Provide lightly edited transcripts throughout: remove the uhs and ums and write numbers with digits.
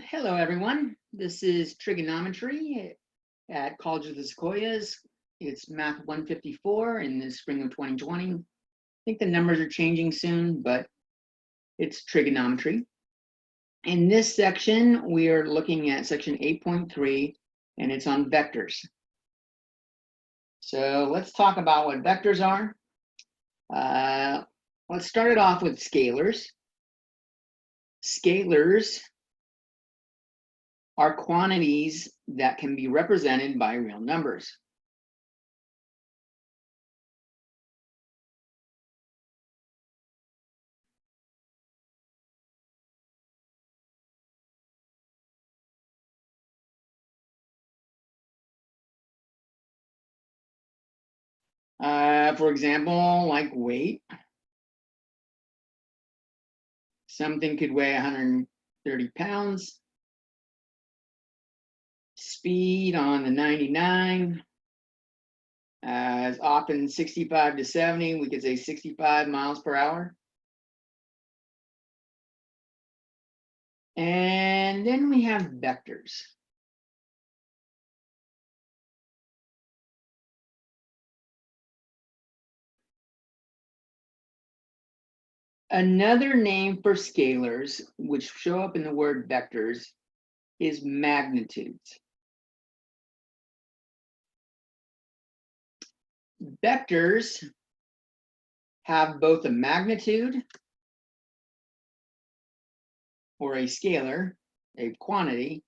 Hello, everyone. This is Trigonometry at College of the Sequoias. It's Math 154 in the spring of 2020. I think the numbers are changing soon, but it's Trigonometry. In this section, we are looking at section 8.3, and it's on vectors. So let's talk about what vectors are. Let's start it off with scalars. Scalars are quantities that can be represented by real numbers. For example, like weight. Something could weigh 130 pounds. Speed on the 99 is often 65 to 70. We could say 65 miles per hour. And then we have vectors. Another name for scalars, which show up in the word vectors, is magnitudes. Vectors have both a magnitude, or a scalar, a quantity,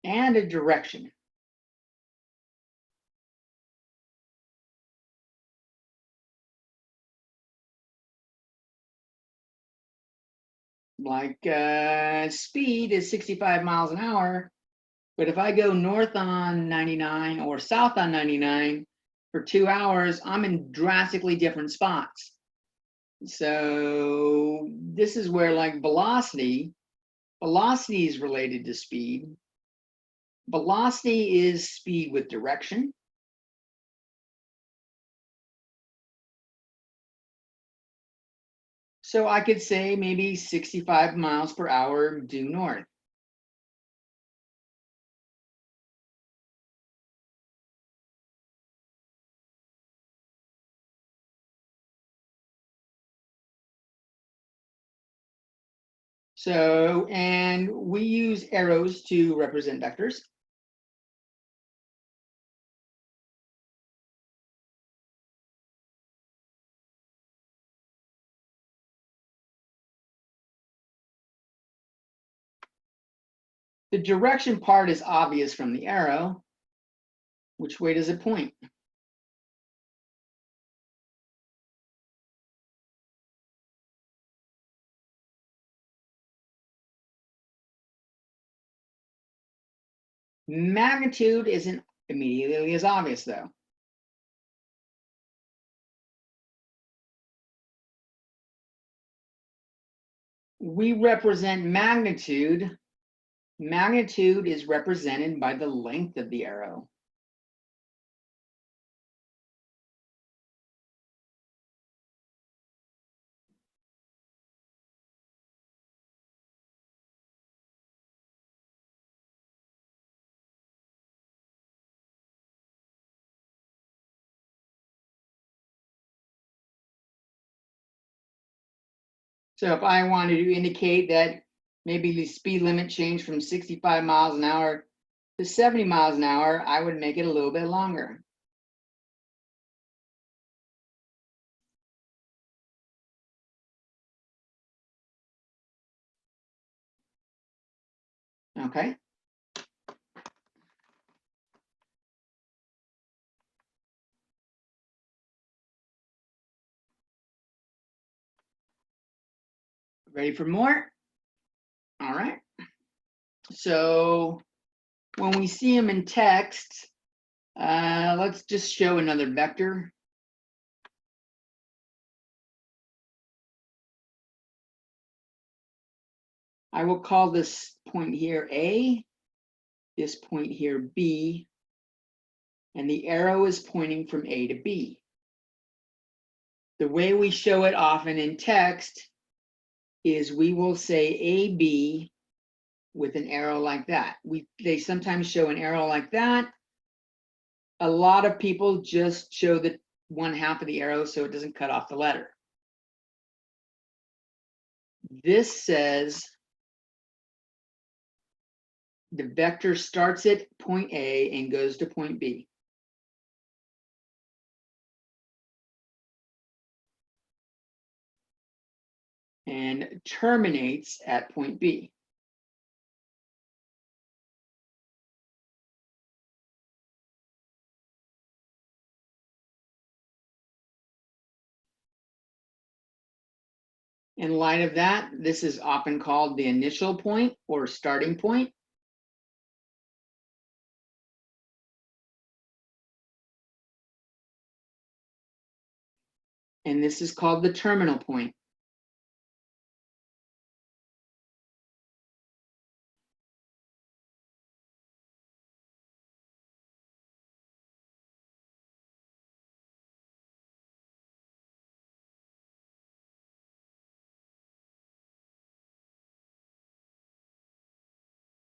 and a direction. Like speed is 65 miles an hour, but if I go north on 99 or south on 99 for 2 hours, I'm in drastically different spots. So this is where, like, velocity is related to speed. Velocity is speed with direction. So I could say maybe 65 miles per hour due north. So, and we use arrows to represent vectors. The direction part is obvious from the arrow. Which way does it point? Magnitude isn't immediately as obvious, though. We represent magnitude. Magnitude is represented by the length of the arrow. So if I wanted to indicate that maybe the speed limit changed from 65 miles an hour to 70 miles an hour, I would make it a little bit longer. Okay. Ready for more? All right. So when we see them in text, let's just show another vector. I will call this point here A, this point here B, and the arrow is pointing from A to B. The way we show it often in text is we will say AB with an arrow like that. They sometimes show an arrow like that. A lot of people just show the one half of the arrow so it doesn't cut off the letter. This says the vector starts at point A and goes to point B. And terminates at point B. In light of that, this is often called the initial point or starting point. And this is called the terminal point.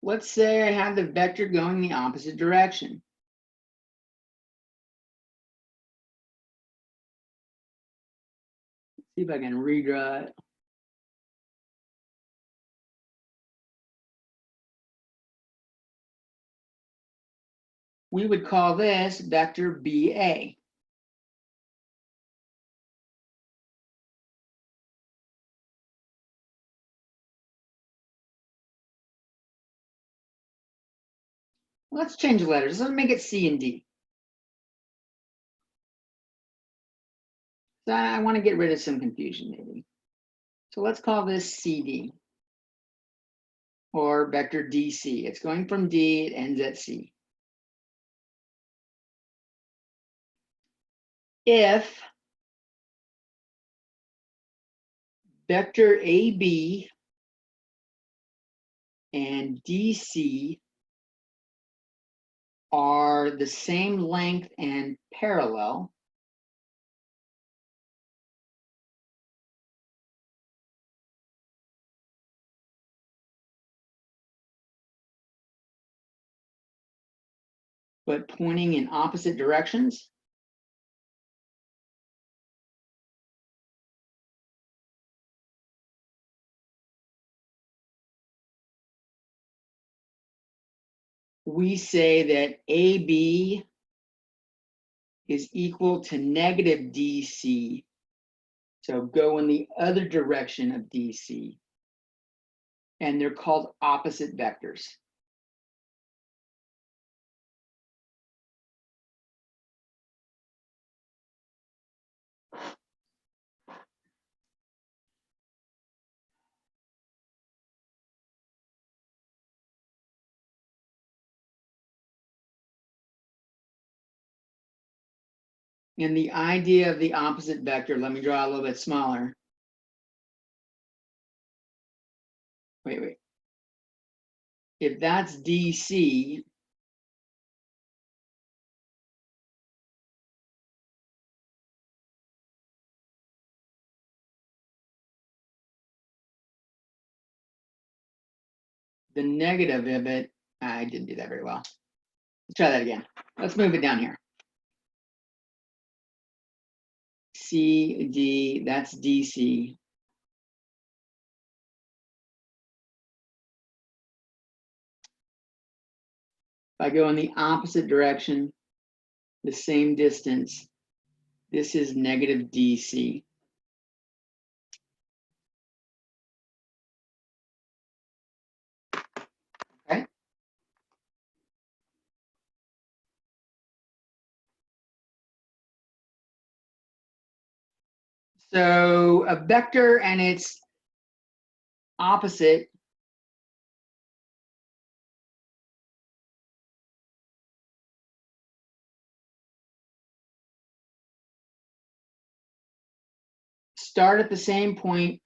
Let's say I have the vector going the opposite direction. See if I can redraw it. We would call this vector BA. Let's change the letters. Let's make it C and D. So I want to get rid of some confusion maybe. So let's call this CD or vector DC. It's going from D, it ends at C. If vector AB and DC are the same length and parallel, but pointing in opposite directions, we say that AB is equal to negative DC. So go in the other direction of DC. And they're called opposite vectors. And the idea of the opposite vector, let me draw a little bit smaller. Wait. If that's DC, the negative of it, I didn't do that very well. Let's try that again. Let's move it down here. CD, that's DC. If I go in the opposite direction, the same distance, this is negative DC. Okay. So a vector and its opposite start at the same point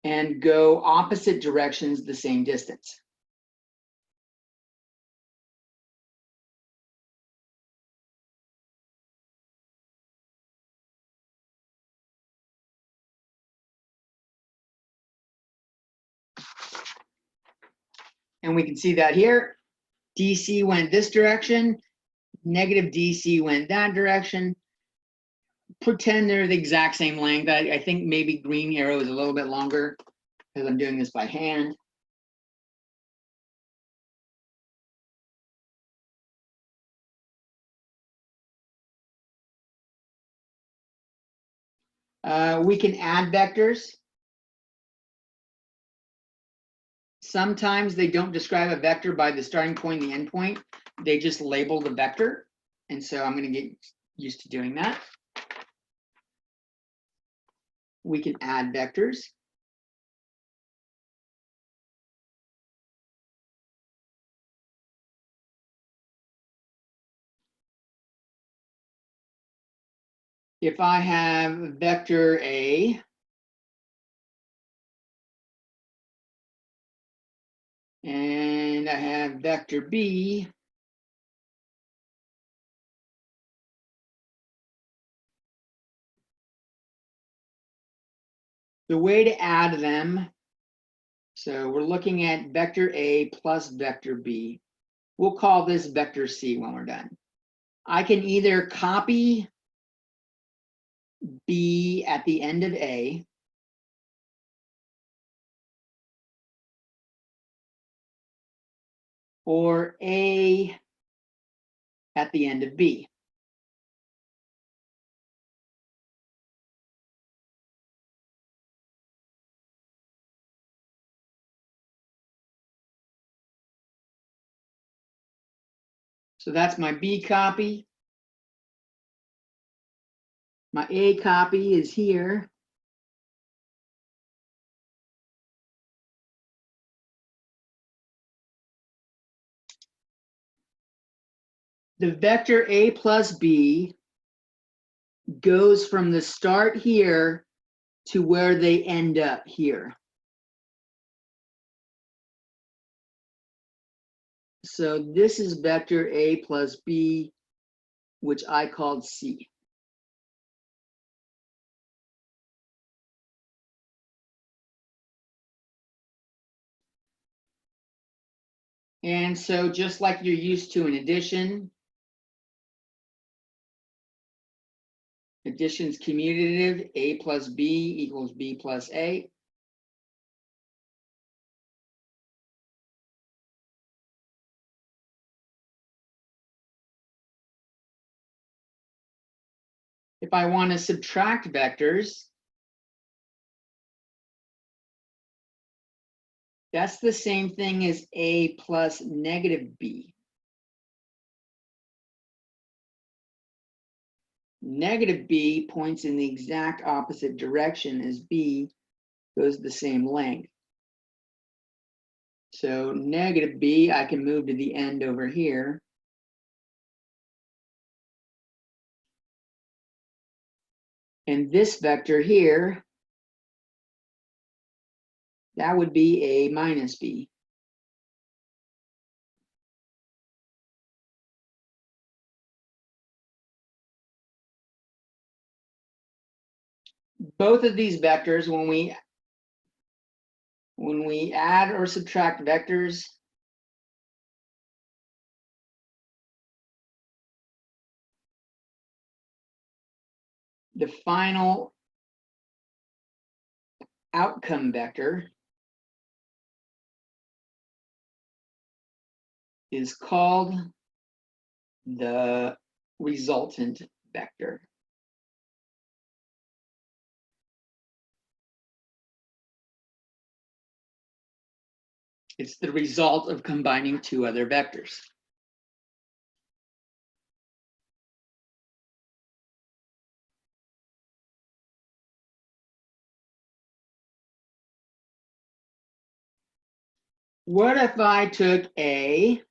and go opposite directions the same distance. And we can see that here, DC went this direction, negative DC went that direction. Pretend they're the exact same length. I think maybe green arrow is a little bit longer because I'm doing this by hand. We can add vectors. Sometimes they don't describe a vector by the starting point and the end point. They just label the vector. And so I'm going to get used to doing that. We can add vectors. If I have vector A, and I have vector B, the way to add them, so we're looking at vector A plus vector B. We'll call this vector C when we're done. I can either copy B at the end of A, or A at the end of B. So that's my B copy. My A copy is here. The vector A plus B goes from the start here to where they end up here. So this is vector A plus B, which I called C. And so just like you're used to in addition, addition's commutative, A plus B equals B plus A. If I want to subtract vectors, that's the same thing as A plus negative B. Negative B points in the exact opposite direction as B, goes the same length. So negative B, I can move to the end over here. And this vector here, that would be A minus B. Both of these vectors, when we add or subtract vectors, the final outcome vector is called the resultant vector. It's the result of combining two other vectors. What if I took A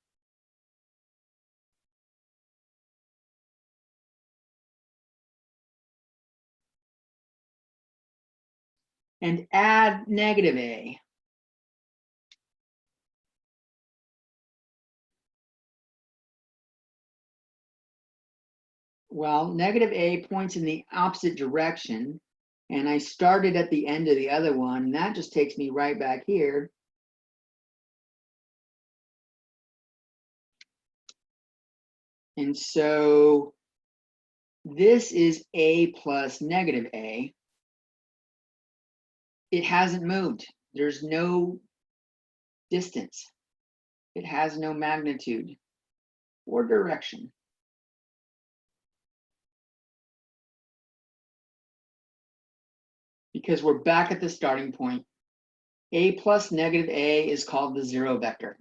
and add negative A? Well, negative A points in the opposite direction, and I started at the end of the other one, and that just takes me right back here. And so this is A plus negative A. It hasn't moved. There's no distance. It has no magnitude or direction. Because we're back at the starting point. A plus negative A is called the zero vector.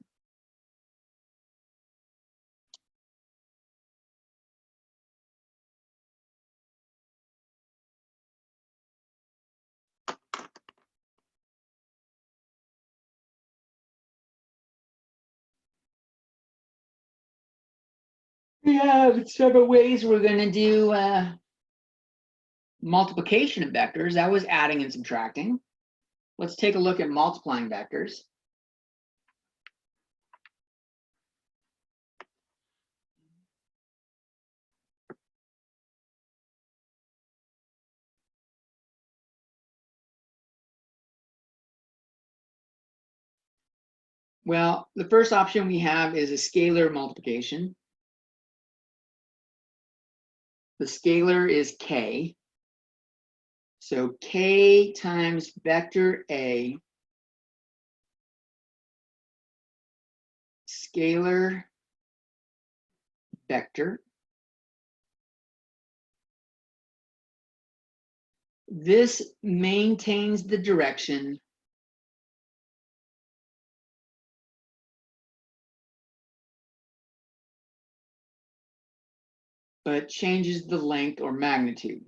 We have several ways we're going to do multiplication of vectors. That was adding and subtracting. Let's take a look at multiplying vectors. Well, the first option we have is a scalar multiplication. The scalar is k. So k times vector A, scalar vector. This maintains the direction but changes the length or magnitude.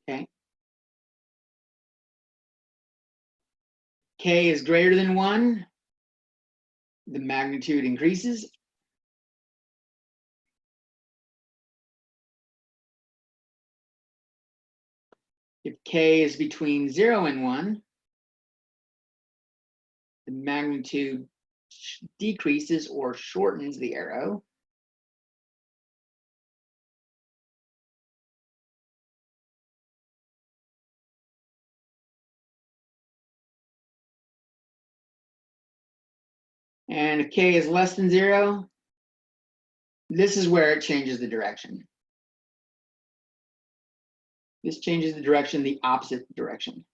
Okay. K is greater than 1, the magnitude increases. If k is between 0 and 1, the magnitude decreases or shortens the arrow. And if k is less than 0, this is where it changes the direction. This changes the direction, the opposite direction.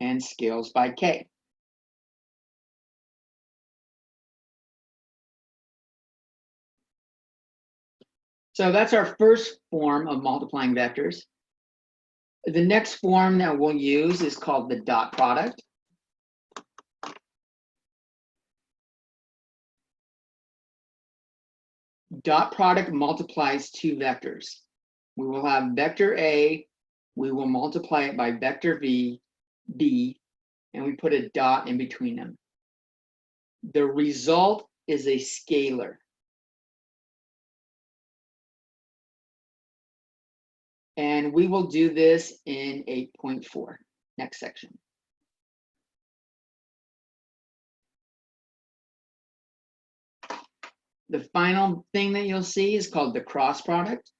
And scales by k. So that's our first form of multiplying vectors. The next form that we'll use is called the dot product. Dot product multiplies two vectors. We will have vector A, we will multiply it by vector B, and we put a dot in between them. The result is a scalar. And we will do this in 8.4, next section. The final thing that you'll see is called the cross product,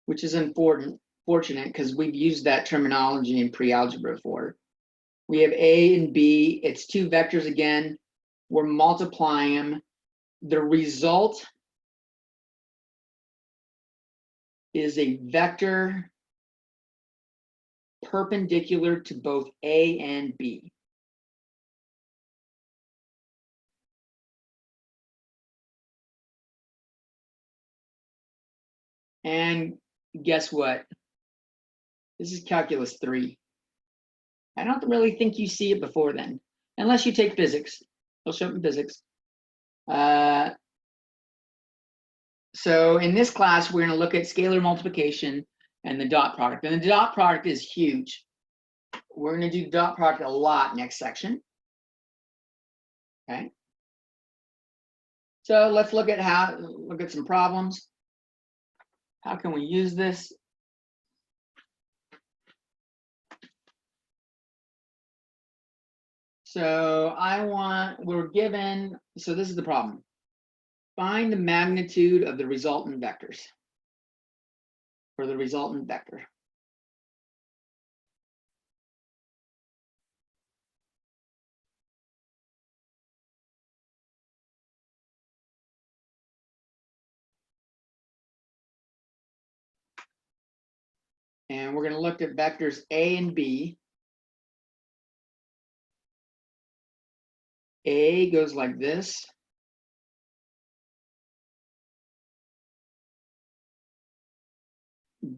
which is unfortunate because we've used that terminology in pre-algebra before. We have A and B, it's two vectors again, we're multiplying them. The result is a vector perpendicular to both A and B. And guess what? This is calculus 3. I don't really think you see it before then, unless you take physics. I'll show it in physics. So in this class, we're going to look at scalar multiplication and the dot product. And the dot product is huge. We're going to do dot product a lot next section. Okay. So let's look at some problems. How can we use this? So we're given, so this is the problem. Find the magnitude of the resultant vectors for the resultant vector. And we're going to look at vectors A and B. A goes like this.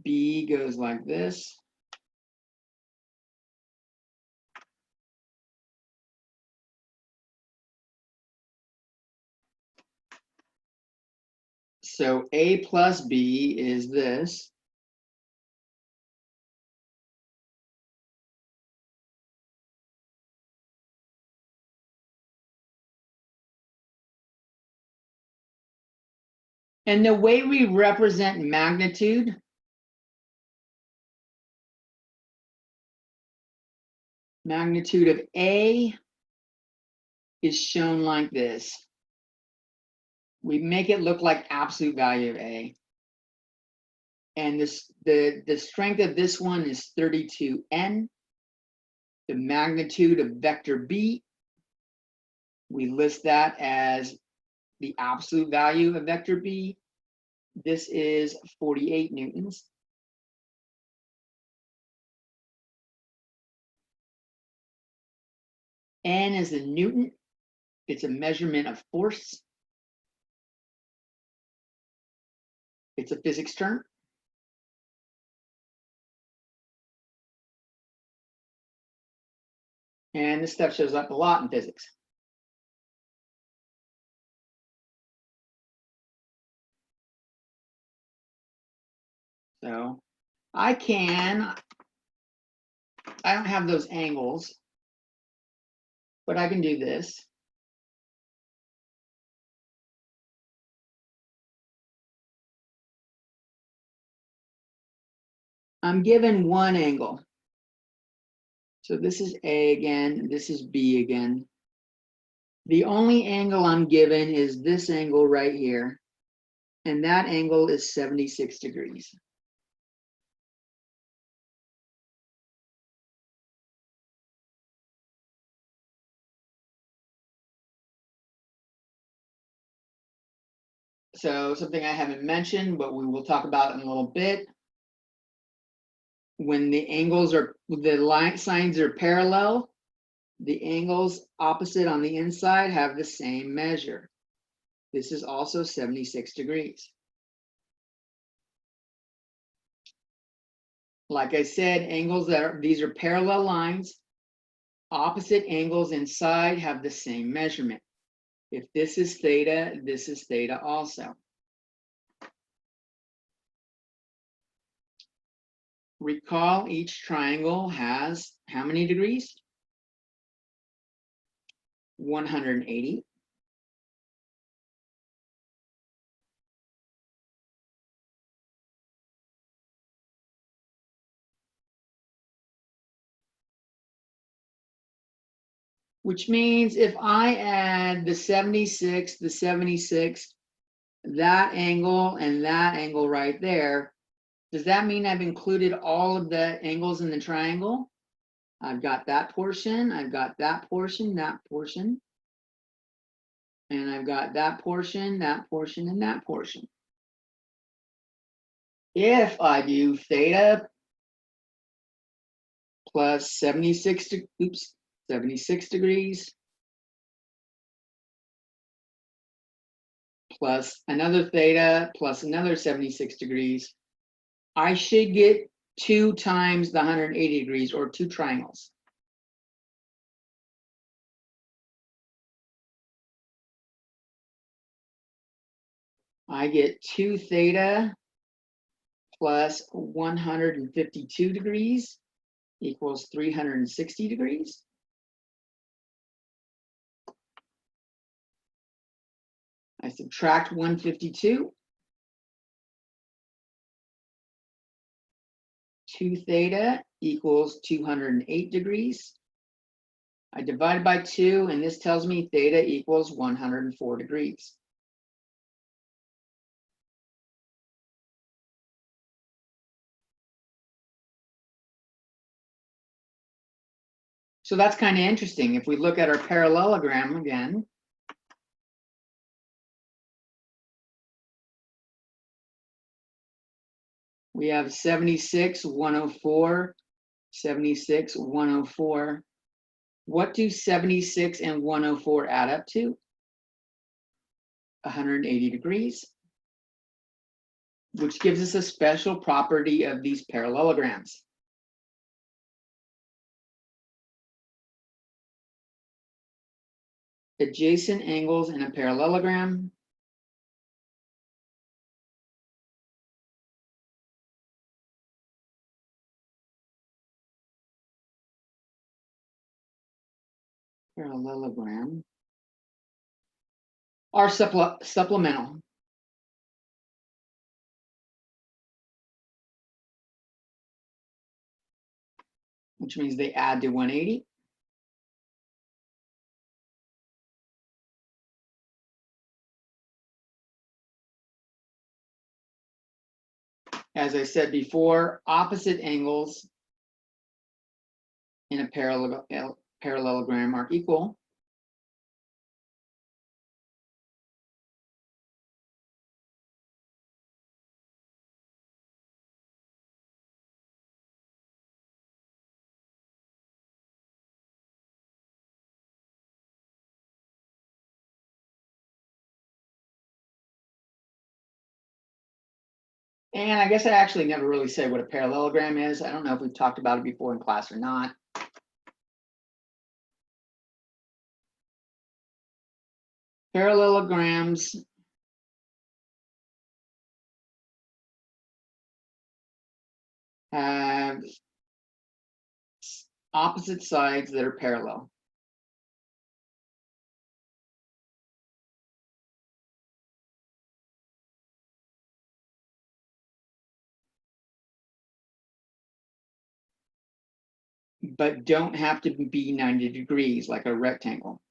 B goes like this. So A plus B is this. And the way we represent magnitude, magnitude of A is shown like this. We make it look like absolute value of A. And the strength of this one is 32n. The magnitude of vector B, we list that as the absolute value of vector B. This is 48 newtons. N is a newton. It's a measurement of force. It's a physics term. And this stuff shows up a lot in physics. So I don't have those angles, but I can do this. I'm given one angle. So this is A again, this is B again. The only angle I'm given is this angle right here, and that angle is 76 degrees. So something I haven't mentioned, but we will talk about in a little bit. When the line signs are parallel, the angles opposite on the inside have the same measure. This is also 76 degrees. Like I said, these are parallel lines. Opposite angles inside have the same measurement. If this is theta, this is theta also. Recall each triangle has how many degrees? 180. Which means if I add the 76, that angle and that angle right there, does that mean I've included all of the angles in the triangle? I've got that portion, I've got that portion, and I've got that portion, and that portion. If I do theta plus 76 degrees plus another theta plus another 76 degrees, I should get 2 times the 180 degrees, or 2 triangles. I get 2 theta plus 152 degrees equals 360 degrees. I subtract 152. 2 theta equals 208 degrees. I divide by 2, and this tells me theta equals 104 degrees. So that's kind of interesting. If we look at our parallelogram again, we have 76, 104, 76, 104. What do 76 and 104 add up to? 180 degrees, which gives us a special property of these parallelograms. Adjacent angles in a parallelogram are supplemental. Which means they add to 180. As I said before, opposite angles in a parallelogram are equal. And I guess I actually never really said what a parallelogram is. I don't know if we've talked about it before in class or not. Parallelograms have opposite sides that are parallel. But don't have to be 90 degrees like a rectangle.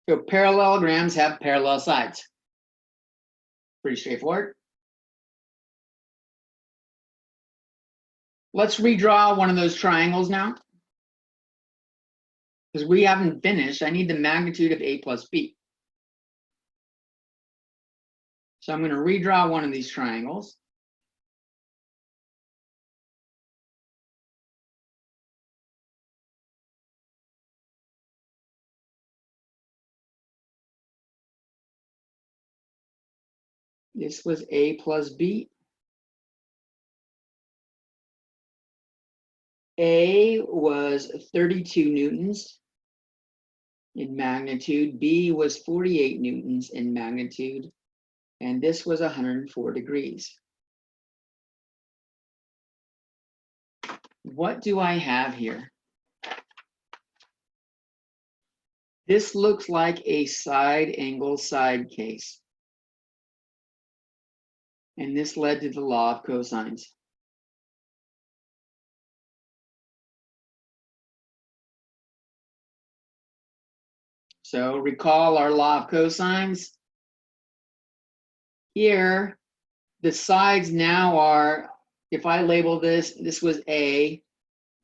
So parallelograms have parallel sides. Pretty straightforward. Let's redraw one of those triangles now. Because we haven't finished, I need the magnitude of A plus B. So I'm going to redraw one of these triangles. This was A plus B. A was 32 newtons in magnitude. B was 48 newtons in magnitude. And this was 104 degrees. What do I have here? This looks like a side angle side case. And this led to the law of cosines. So recall our law of cosines. Here, the sides now are, if I label this, this was A,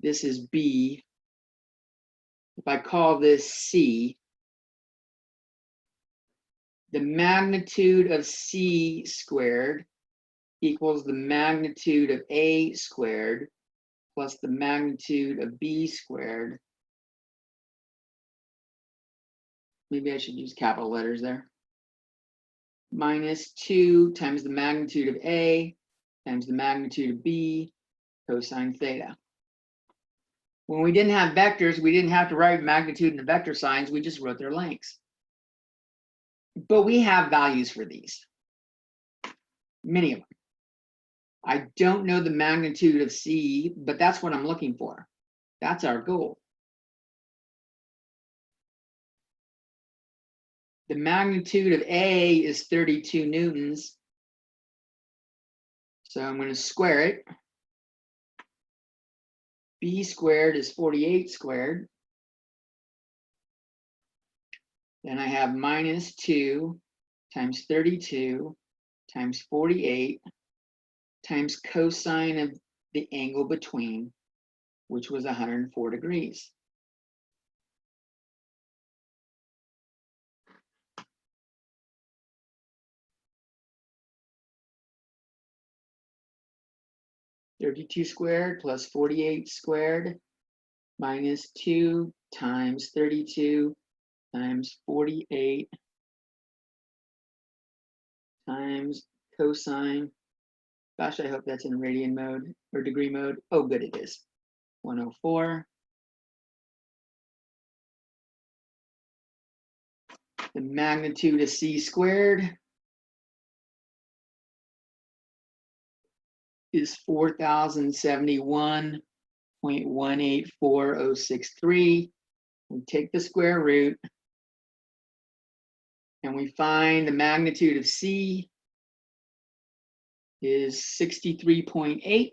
this is B. If I call this C, the magnitude of C squared equals the magnitude of A squared plus the magnitude of B squared. Maybe I should use capital letters there. Minus 2 times the magnitude of A times the magnitude of B cosine theta. When we didn't have vectors, we didn't have to write magnitude and the vector signs, we just wrote their lengths. But we have values for these, many of them. I don't know the magnitude of C, but that's what I'm looking for. That's our goal. The magnitude of A is 32 newtons. So I'm going to square it. B squared is 48 squared. Then I have minus 2 times 32 times 48 times cosine of the angle between, which was 104 degrees. (32 squared plus 48 squared minus 2 times 32 times 48 times cosine. Gosh, I hope that's in radian mode or degree mode. Oh, good, it is. 104. The magnitude of c squared is 4,071.184063. We take the square root and we find the magnitude of c is 63.8.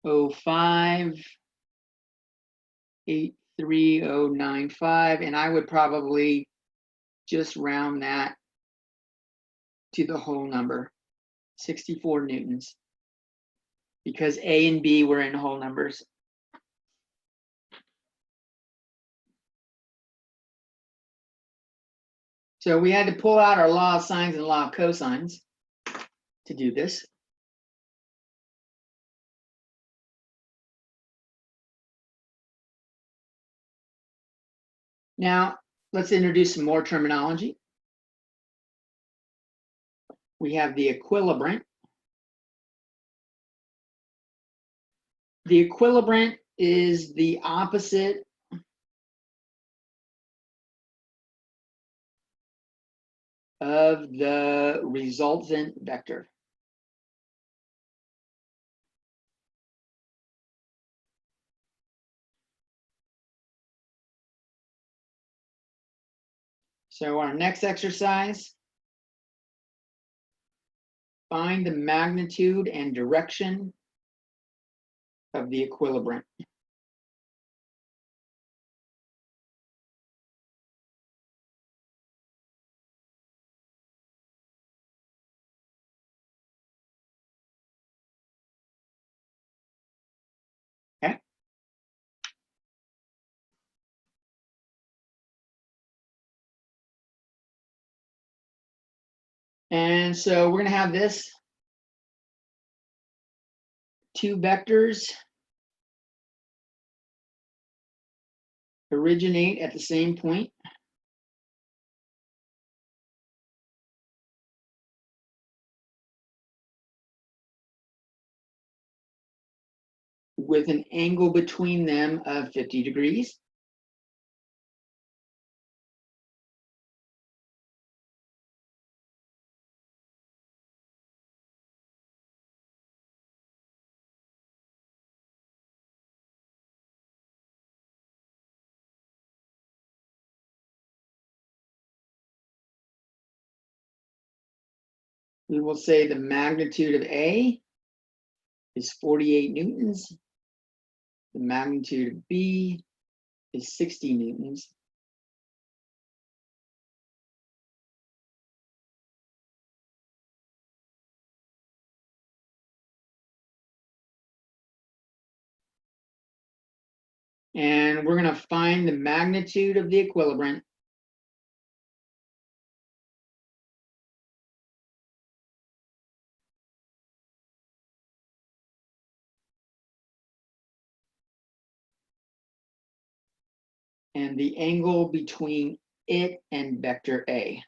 05.83095, and I would probably just round that to the whole number, 64 newtons, because A and B were in whole numbers. So we had to pull out our law of sines and law of cosines to do this. Now, let's introduce some more terminology. We have the equilibrant. The equilibrant is the opposite of the resultant vector. So our next exercise, find the magnitude and direction of the equilibrant. Okay. And so we're going to have this two vectors originate at the same point. With an angle between them of 50 degrees. We will say the magnitude of A is 48 newtons. The magnitude of B is 60 newtons. And we're going to find the magnitude of the equilibrant and the angle between it and vector A.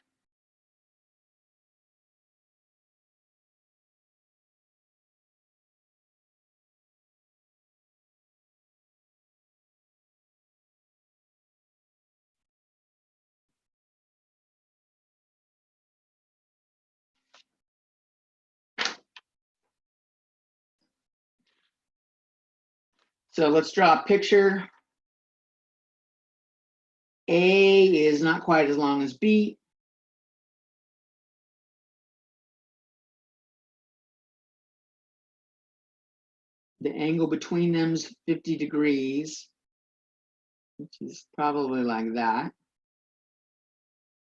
So let's draw a picture. A is not quite as long as B. The angle between them is 50 degrees, which is probably like that.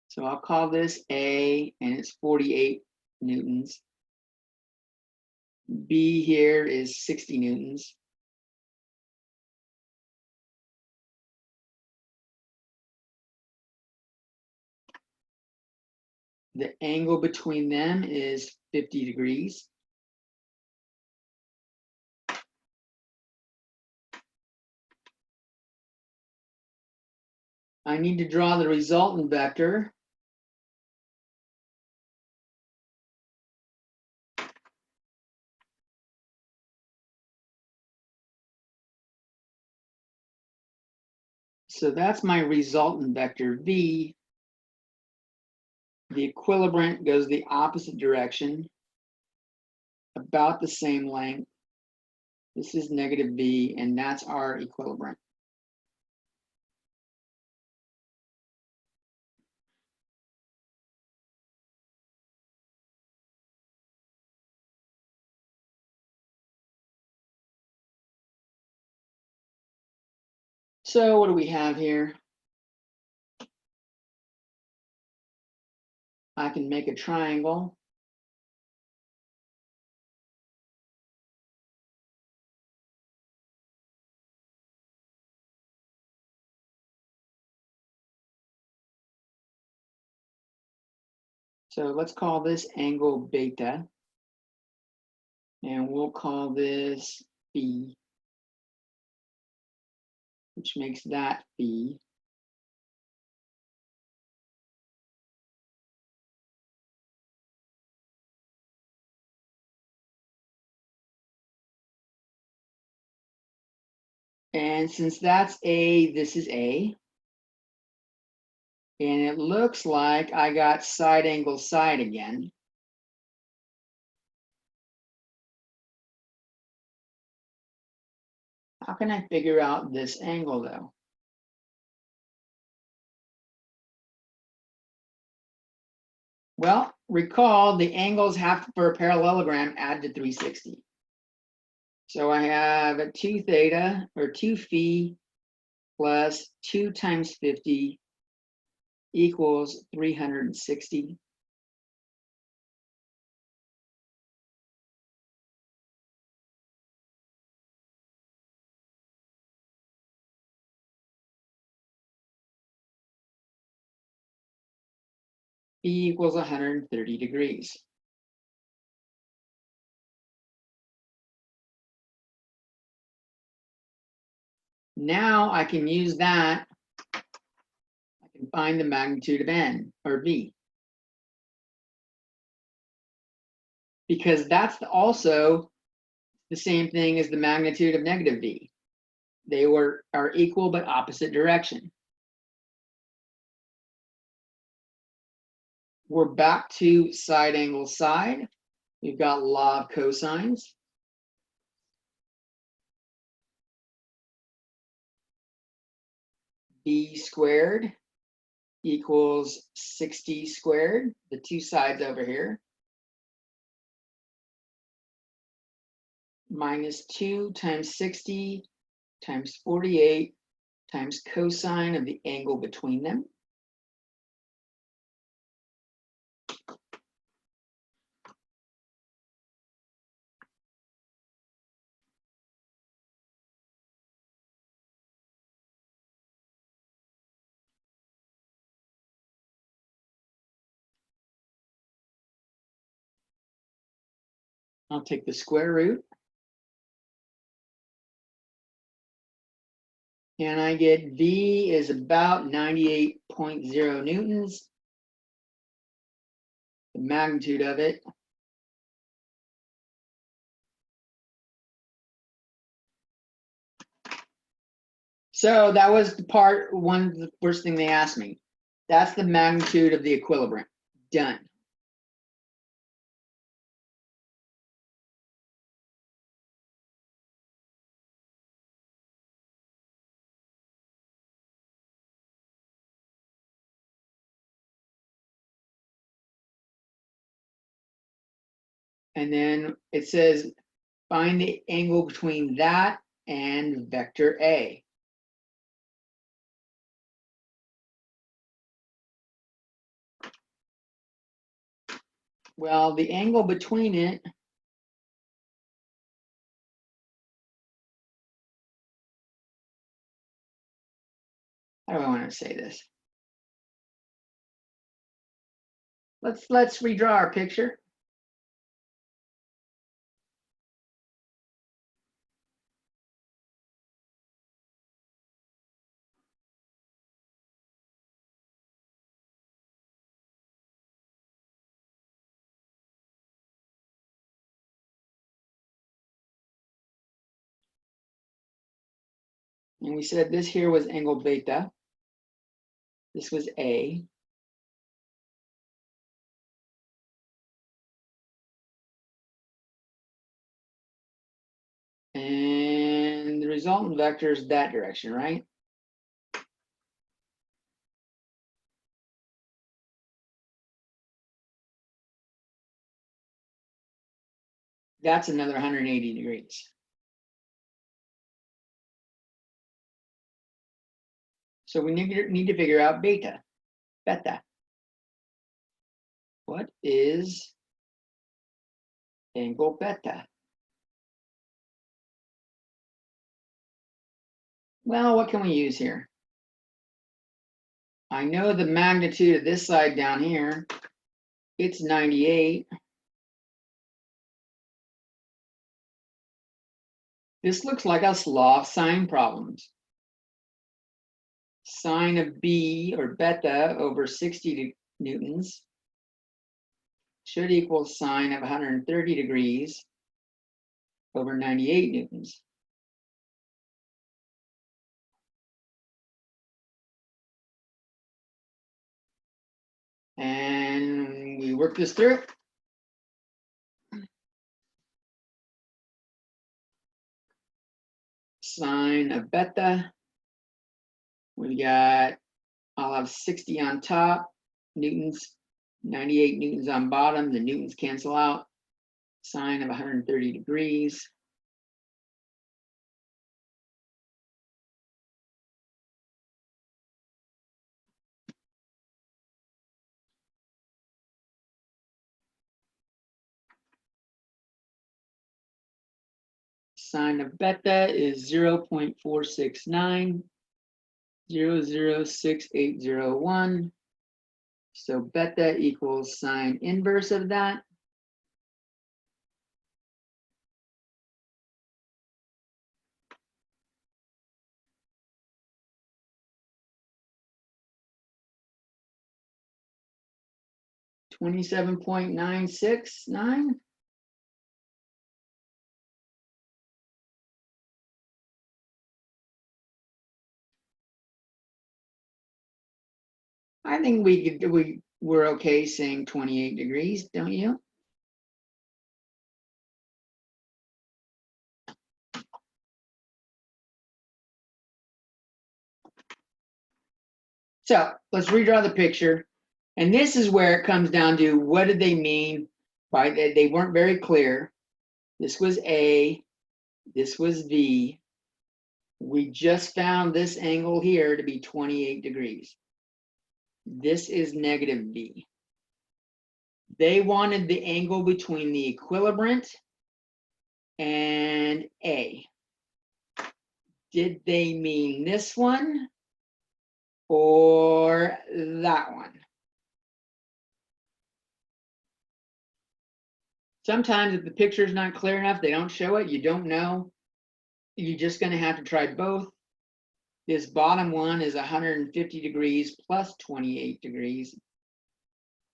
So I'll call this A, and it's 48 newtons. B here is 60 newtons. The angle between them is 50 degrees. I need to draw the resultant vector. So that's my resultant vector V. The equilibrant goes the opposite direction, about the same length. This is negative V, and that's our equilibrant. So what do we have here? I can make a triangle. So let's call this angle beta, and we'll call this B, which makes that B. And since that's A, this is A. And it looks like I got side angle side again. How can I figure out this angle though? Well, recall the angles have for a parallelogram add to 360. So I have a 2 theta or 2 phi plus 2 times 50 equals 360. Phi equals 130 degrees. Now I can use that. I can find the magnitude of N or V. Because that's also the same thing as the magnitude of negative V. They are equal but opposite direction. We're back to side angle side. We've got law of cosines. B squared equals 60 squared, the two sides over here, minus 2 times 60 times 48 times cosine of the angle between them. I'll take the square root. And I get V is about 98.0 newtons. The magnitude of it. So that was the first thing they asked me. That's the magnitude of the equilibrant. Done. And then it says, Find the angle between that and vector A. Well, the angle between it, how do I want to say this? Let's redraw our picture. And we said this here was angle beta. This was A. And the resultant vector is that direction, right? That's another 180 degrees. So we need to figure out beta. What is angle beta? Well, what can we use here? I know the magnitude of this side down here, it's 98. This looks like a law of sine problems. Sine of B or beta over 60 newtons should equal sine of 130 degrees over 98 newtons. And we work this through. Sine of beta, we got, I'll have 60 on top, newtons, 98 newtons on bottom, the newtons cancel out. Sine of 130 degrees. Sine of beta is 0.469, 0.06801. So beta equals sine inverse of that. $27.969. I think we're okay saying 28 degrees, don't you? So let's redraw the picture. And this is where it comes down to what did they mean by that? They weren't very clear. This was A, this was V. We just found this angle here to be 28 degrees. This is negative V. They wanted the angle between the equilibrant and A. Did they mean this one or that one? Sometimes if the picture is not clear enough, they don't show it, you don't know. You're just going to have to try both. This bottom one is 150 degrees plus 28 degrees,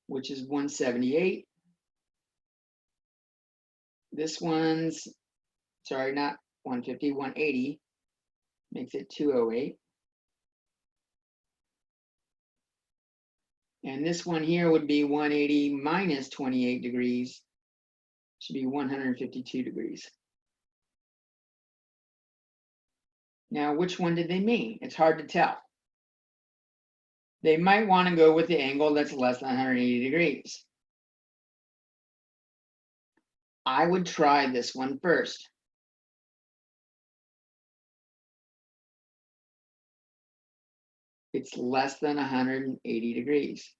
which is 178. This one's, sorry, not 150, 180, makes it 208. And this one here would be 180 minus 28 degrees, should be 152 degrees. Now, which one did they mean? It's hard to tell. They might want to go with the angle that's less than 180 degrees. I would try this one first. It's less than 180 degrees.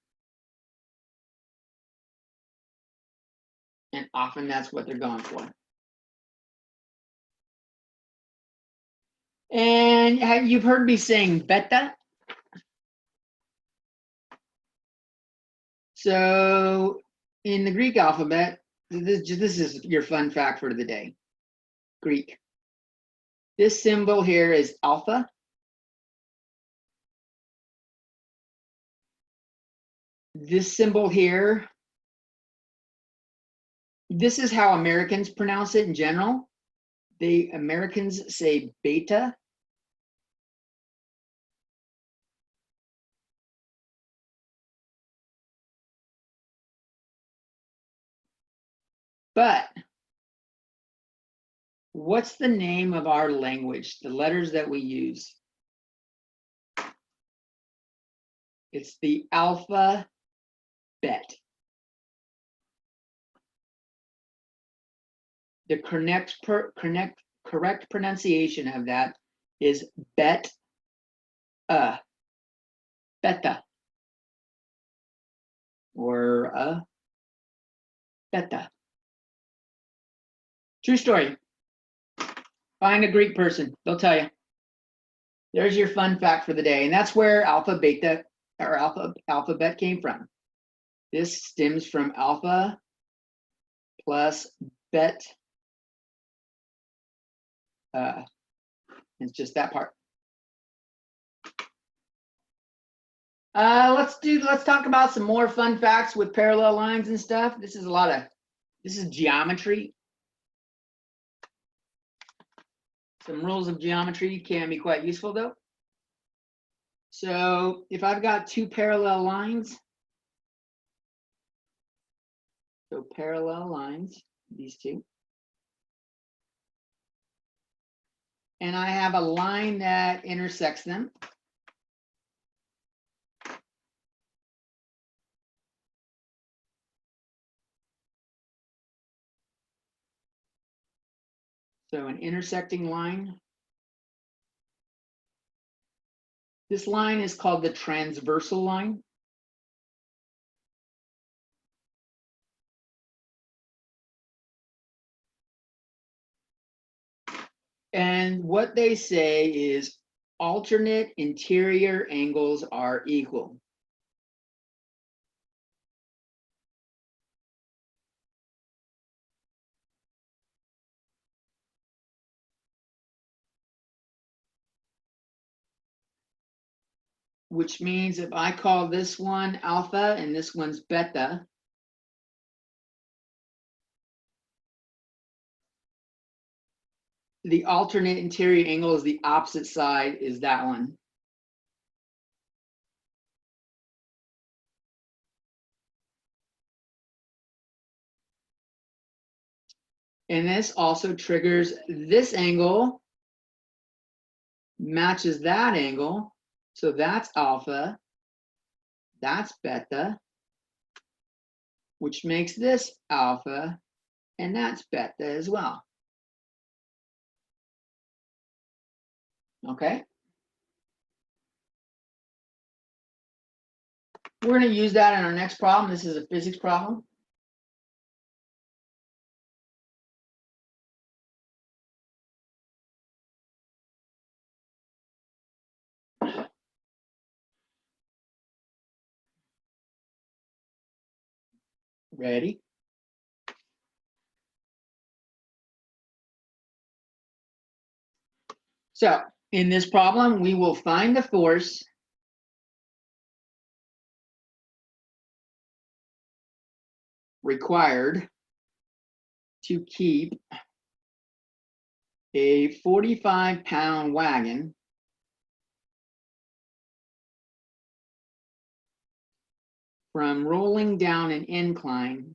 And often that's what they're going for. And you've heard me saying beta. So in the Greek alphabet, this is your fun fact for the day. Greek. This symbol here is alpha. This symbol here, this is how Americans pronounce it in general. Americans say beta. But what's the name of our language, the letters that we use? It's the alphabet. The correct pronunciation of that is beta. Beta. Or beta. True story. Find a Greek person, they'll tell you. There's your fun fact for the day. And that's where alpha, beta, or alphabet came from. This stems from alpha plus bet. It's just that part. Let's talk about some more fun facts with parallel lines and stuff. This is geometry. Some rules of geometry can be quite useful though. So if I've got two parallel lines, so parallel lines, these two, and I have a line that intersects them. So an intersecting line. This line is called the transversal line. And what they say is alternate interior angles are equal. Which means if I call this one alpha and this one's beta, the alternate interior angle is the opposite side, is that one. And this also triggers this angle, matches that angle. So that's alpha, that's beta, which makes this alpha, and that's beta as well. Okay. We're going to use that in our next problem. This is a physics problem. Ready? So in this problem, we will find the force required to keep a 45-pound wagon from rolling down an incline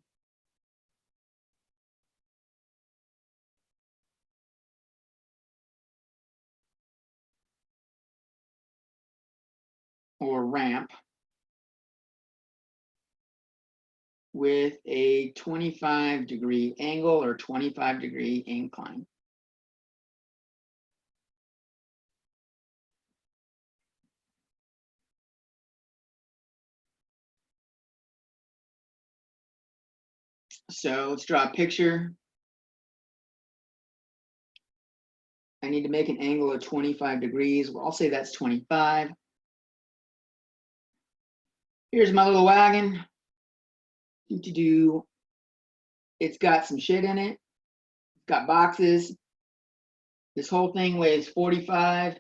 or ramp with a 25-degree angle or 25-degree incline. So let's draw a picture. I need to make an angle of 25 degrees. Well, I'll say that's 25. Here's my little wagon. It's got some shit in it. It's got boxes. This whole thing weighs 45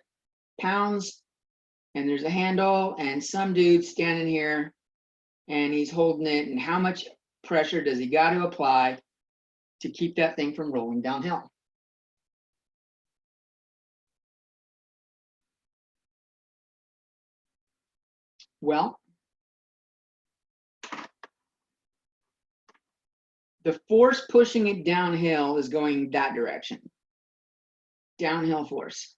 pounds. And there's a handle and some dude standing here and he's holding it. And how much pressure does he got to apply to keep that thing from rolling downhill? Well, the force pushing it downhill is going that direction. Downhill force.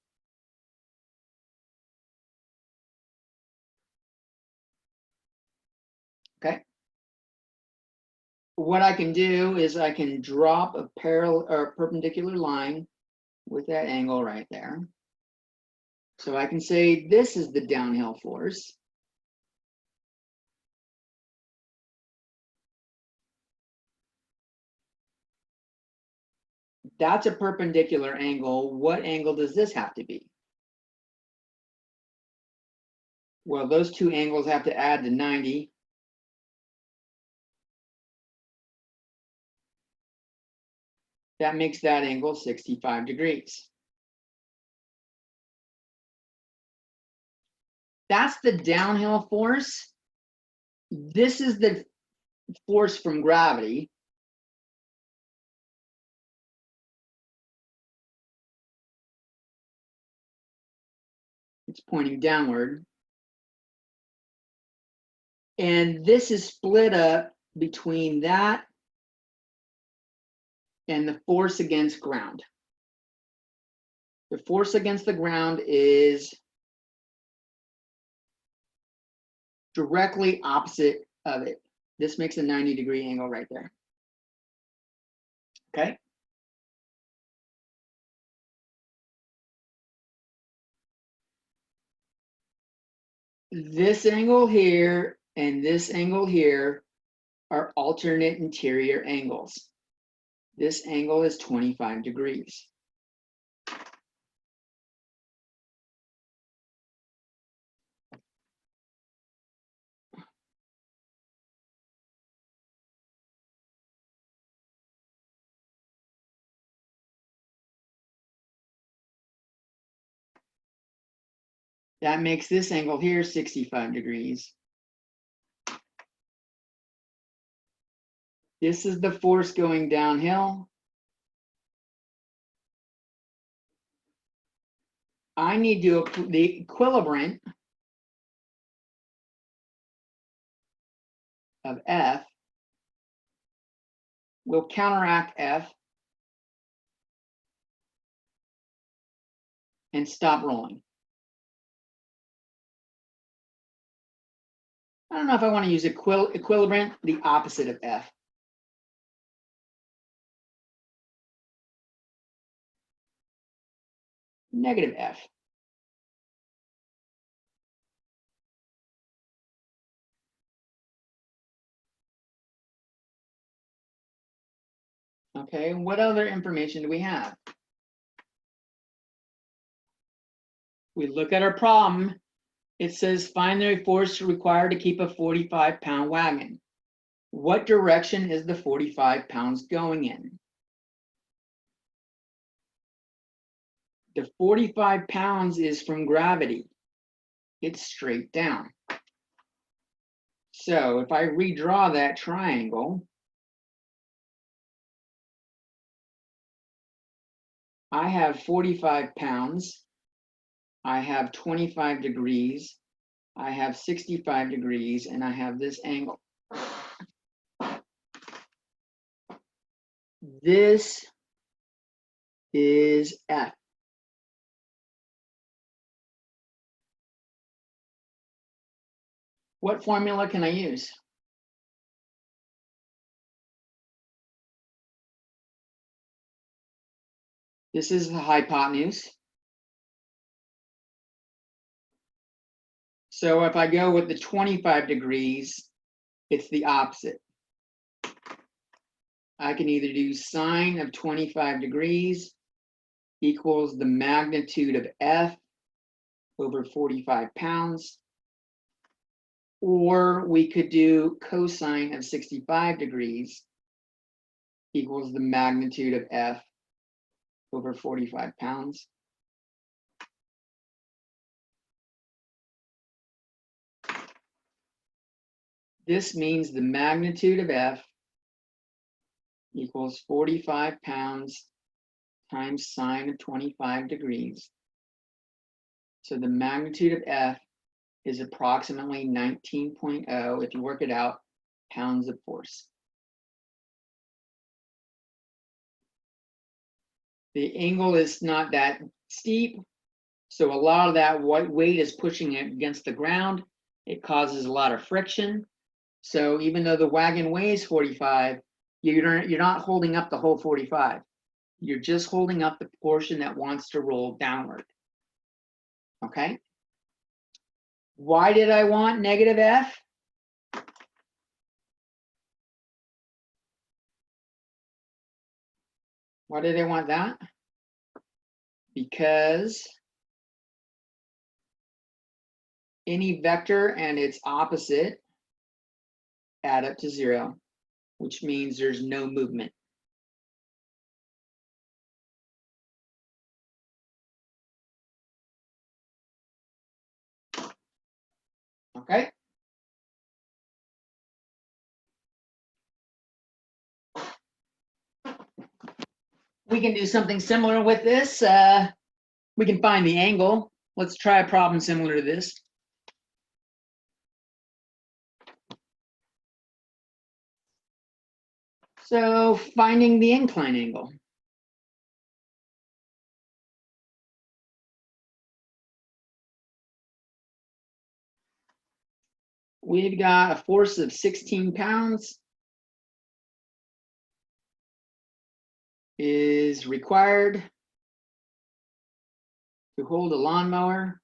Okay. What I can do is I can drop a parallel or perpendicular line with that angle right there. So I can say this is the downhill force. That's a perpendicular angle. What angle does this have to be? Well, those two angles have to add to 90. That makes that angle 65 degrees. That's the downhill force. This is the force from gravity. It's pointing downward. And this is split up between that and the force against ground. The force against the ground is directly opposite of it. This makes a 90-degree angle right there. Okay. This angle here and this angle here are alternate interior angles. This angle is 25 degrees. That makes this angle here 65 degrees. This is the force going downhill. I need to, the equilibrium of F will counteract F and stop rolling. I don't know if I want to use equilibrium, the opposite of F. Negative F. Okay, what other information do we have? We look at our problem. It says find the force required to keep a 45-pound wagon. What direction is the 45 pounds going in? The 45 pounds is from gravity. It's straight down. So if I redraw that triangle, I have 45 pounds. I have 25 degrees. I have 65 degrees, and I have this angle. This is F. What formula can I use? This is the hypotenuse. So if I go with the 25 degrees, it's the opposite. I can either do sine of 25 degrees equals the magnitude of F over 45 pounds, or we could do cosine of 65 degrees equals the magnitude of F over 45 pounds. This means the magnitude of F equals 45 pounds times sine of 25 degrees. So the magnitude of F is approximately 19.0, if you work it out, pounds of force. The angle is not that steep, so a lot of that weight is pushing it against the ground. It causes a lot of friction. So even though the wagon weighs 45, you're not holding up the whole 45. You're just holding up the portion that wants to roll downward. Okay? Why did I want negative F? Why did I want that? Because any vector and its opposite add up to 0, which means there's no movement. Okay? We can do something similar with this. We can find the angle. Let's try a problem similar to this. So finding the incline angle. We've got a force of 16 pounds is required to hold a lawnmower.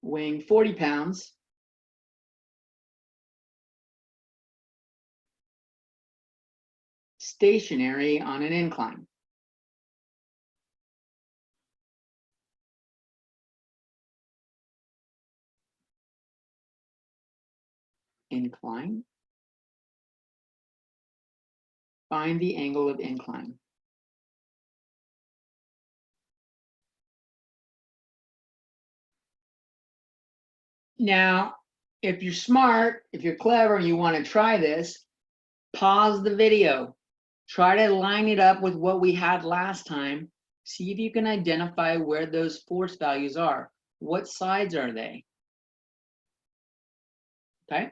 Weighing 40 pounds. Stationary on an incline. Incline. Find the angle of incline. Now, if you're smart, if you're clever, and you want to try this, pause the video. Try to line it up with what we had last time. See if you can identify where those force values are. What sides are they? Okay.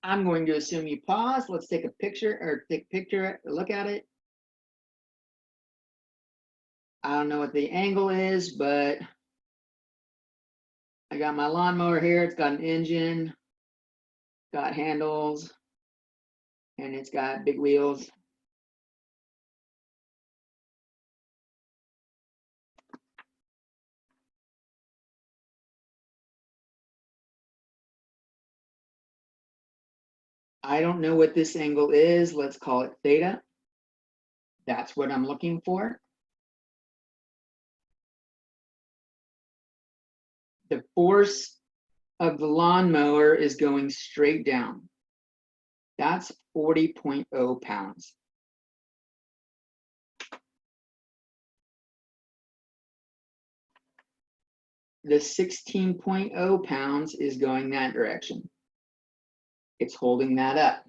I'm going to assume you pause. Let's take a picture or look at it. I don't know what the angle is, but I got my lawnmower here. It's got an engine, got handles, and it's got big wheels. I don't know what this angle is. Let's call it theta. That's what I'm looking for. The force of the lawnmower is going straight down. That's 40.0 pounds. The 16.0 pounds is going that direction. It's holding that up.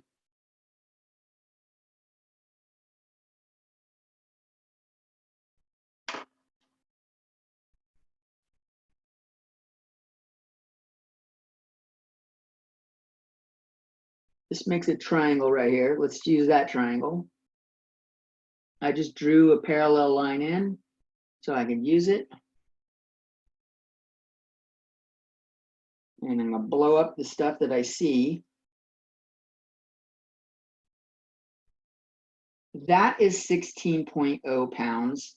This makes a triangle right here. Let's use that triangle. I just drew a parallel line in so I can use it. And I'm going to blow up the stuff that I see. That is 16.0 pounds.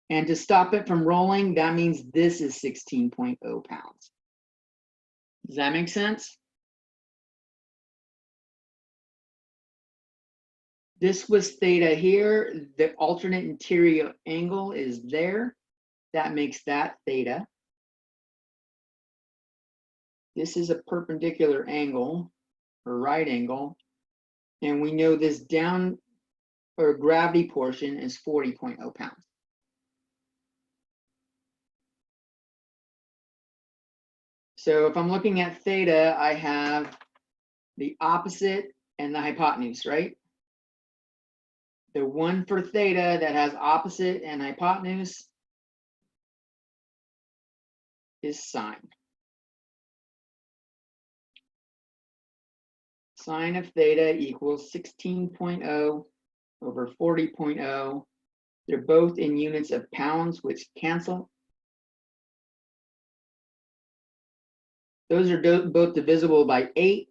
And to stop it from rolling, that means this is 16.0 pounds. Does that make sense? This was theta here. The alternate interior angle is there. That makes that theta. This is a perpendicular angle, or right angle. And we know this down or gravity portion is 40.0 pounds. So if I'm looking at theta, I have the opposite and the hypotenuse, right? The one for theta that has opposite and hypotenuse is sine. Sine of theta equals 16.0 over 40.0. They're both in units of pounds, which cancel. Those are both divisible by 8.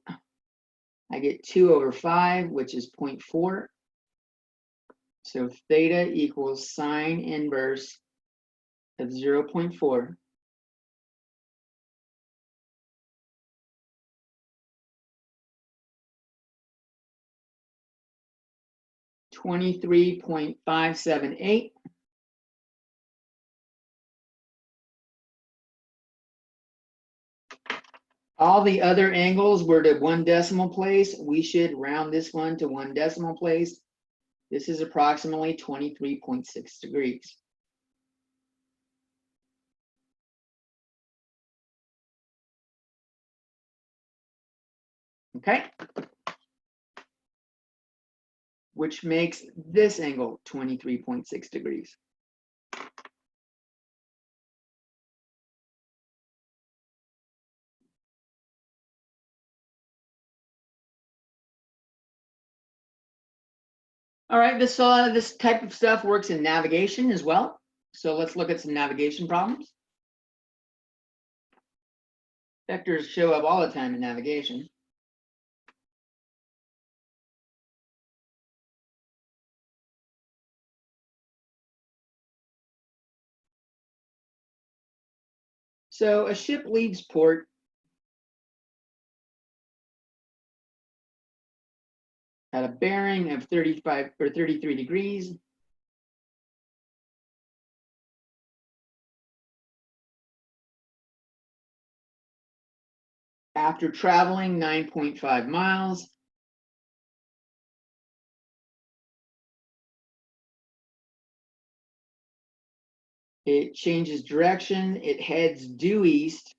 I get 2 over 5, which is 0.4. So theta equals sine inverse of 0.4. $23.578. All the other angles were to 1 decimal place. We should round this one to 1 decimal place. This is approximately 23.6 degrees. Okay? Which makes this angle 23.6 degrees. All right, this type of stuff works in navigation as well. So let's look at some navigation problems. Vectors show up all the time in navigation. So a ship leaves port at a bearing of 35 or 33 degrees. After traveling 9.5 miles, it changes direction. It heads due east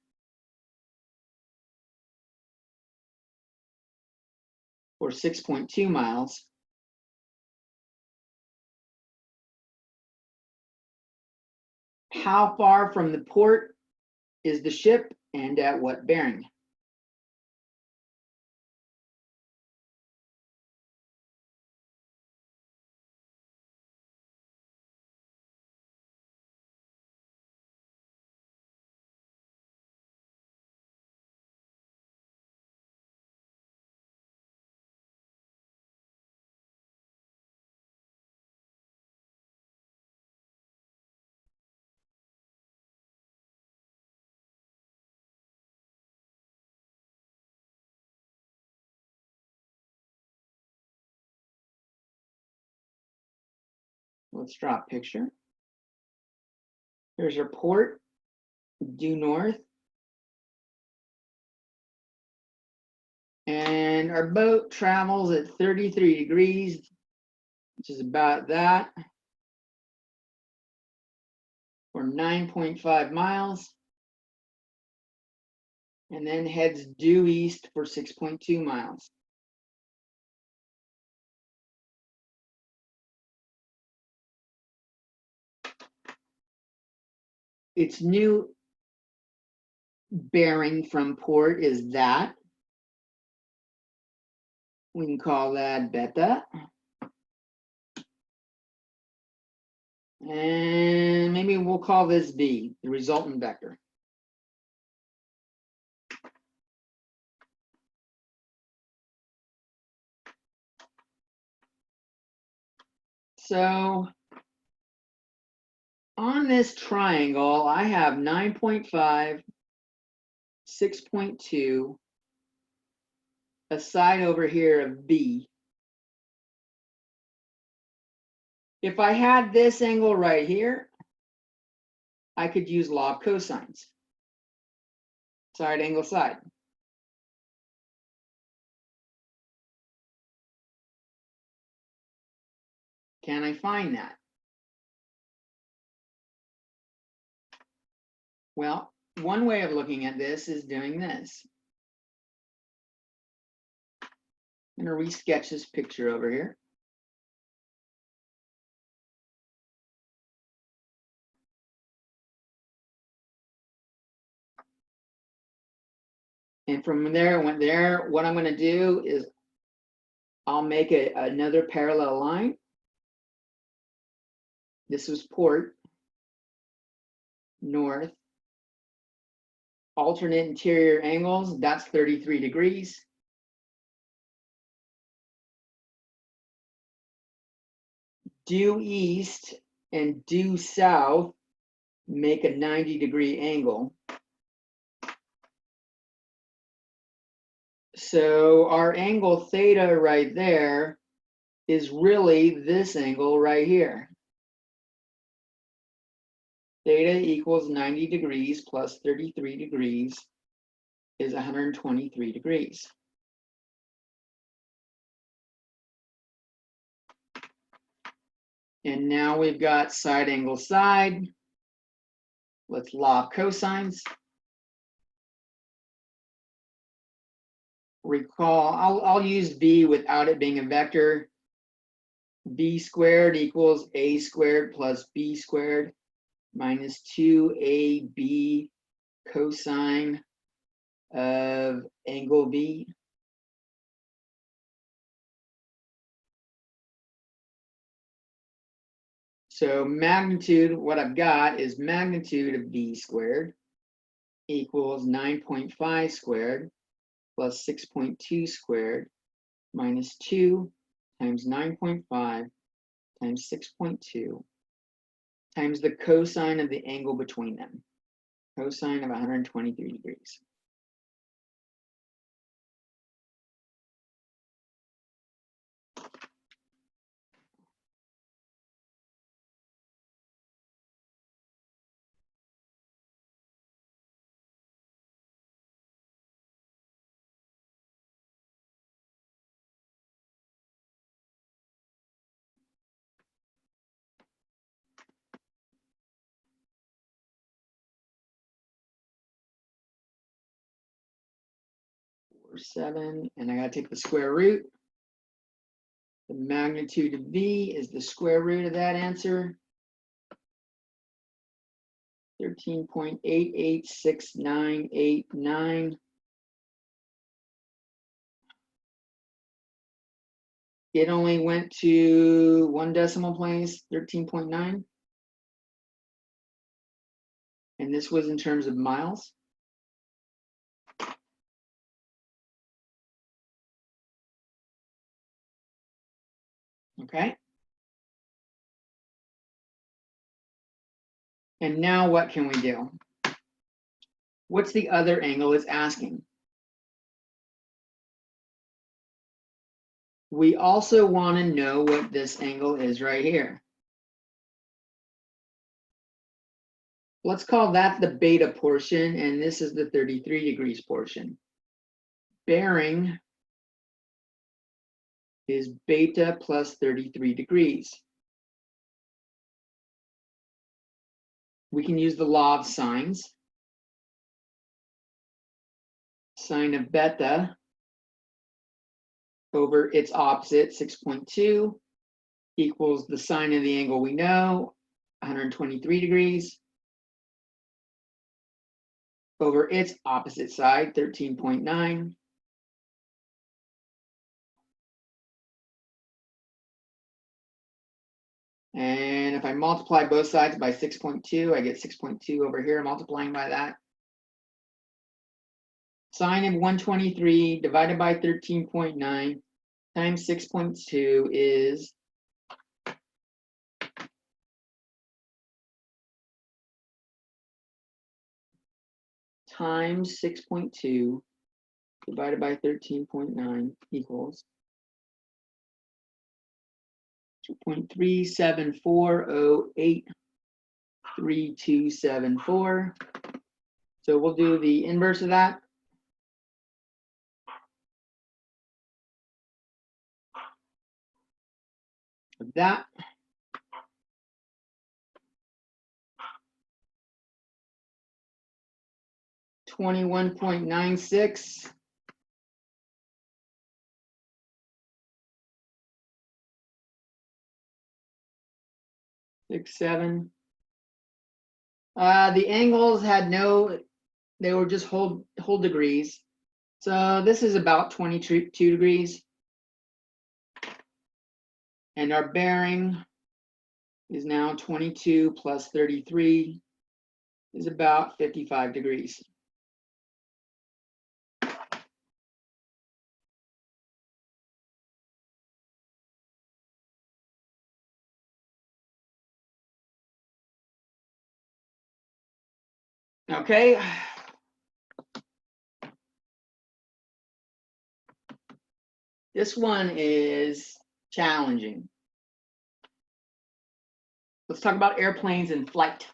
for 6.2 miles. How far from the port is the ship and at what bearing? Let's draw a picture. Here's our port, due north. And our boat travels at 33 degrees, which is about that, for 9.5 miles. And then heads due east for 6.2 miles. Its new bearing from port is that. We can call that beta. And maybe we'll call this V, the resultant vector. So on this triangle, I have 9.5, 6.2, a side over here of B. If I had this angle right here, I could use law of cosines. Side angle side. Can I find that? Well, one way of looking at this is doing this. I'm going to re-sketch this picture over here. And from there, went there. What I'm going to do is I'll make another parallel line. This was port, north. Alternate interior angles, that's 33 degrees. Due east and due south make a 90-degree angle. So our angle theta right there is really this angle right here. Theta equals 90 degrees plus 33 degrees is 123 degrees. And now we've got side angle side. Let's law of cosines. Recall, I'll use b without it being a vector. B squared equals a squared plus b squared minus 2ab cosine of angle b. So magnitude, what I've got is magnitude of b squared equals 9.5 squared plus 6.2 squared minus 2 times 9.5 times 6.2 times the cosine of the angle between them. Cosine of 123 degrees. Or 7, and I gotta take the square root. The magnitude of b is the square root of that answer. 13.886989. It only went to one decimal place, 13.9. And this was in terms of miles. Okay. And now what can we do? What's the other angle it's asking? We also want to know what this angle is right here. Let's call that the beta portion, and this is the 33 degrees portion. Bearing is beta plus 33 degrees. We can use the law of sines. Sine of beta over its opposite, 6.2, equals the sine of the angle we know, 123 degrees, over its opposite side, 13.9. And if I multiply both sides by 6.2, I get 6.2 over here, multiplying by that. Sine of 123 divided by 13.9 times 6.2 is times 6.2 divided by 13.9 equals 2.374083.274. So we'll do the inverse of that. Of that. $21.96. Six, seven. The angles had no, they were just whole degrees. So this is about 22 degrees. And our bearing is now 22 plus 33 is about 55 degrees. Okay. This one is challenging. Let's talk about airplanes in flight.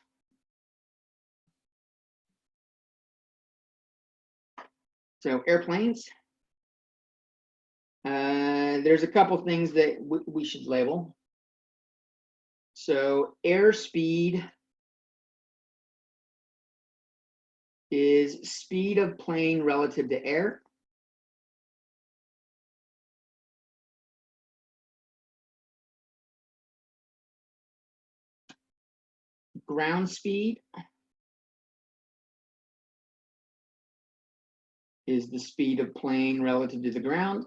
So airplanes, there's a couple things that we should label. So airspeed is speed of plane relative to air. Ground speed is the speed of plane relative to the ground.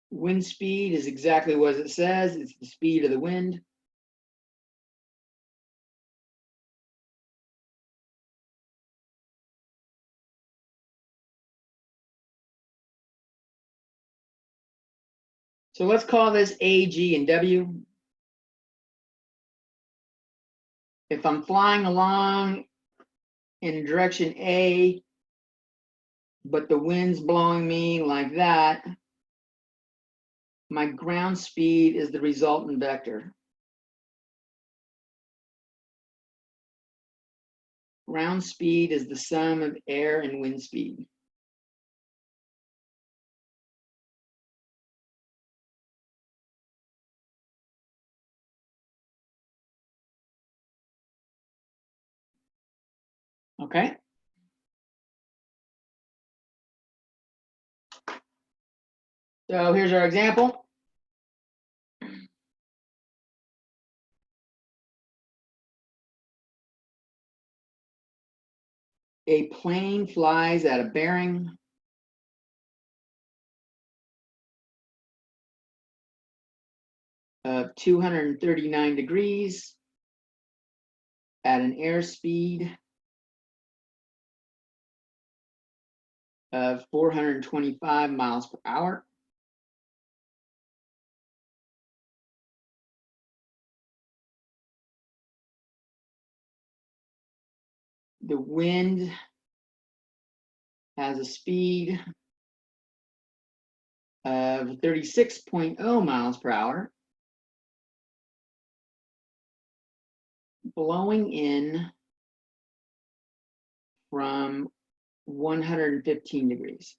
Wind speed is exactly what it says. It's the speed of the wind. So let's call this A, G, and W. If I'm flying along in direction A, but the wind's blowing me like that, my ground speed is the resultant vector. Ground speed is the sum of air and wind speed. Okay. So here's our example. A plane flies at a bearing of 239 degrees at an airspeed of 425 miles per hour. The wind has a speed of 36.0 miles per hour, blowing in from 115 degrees.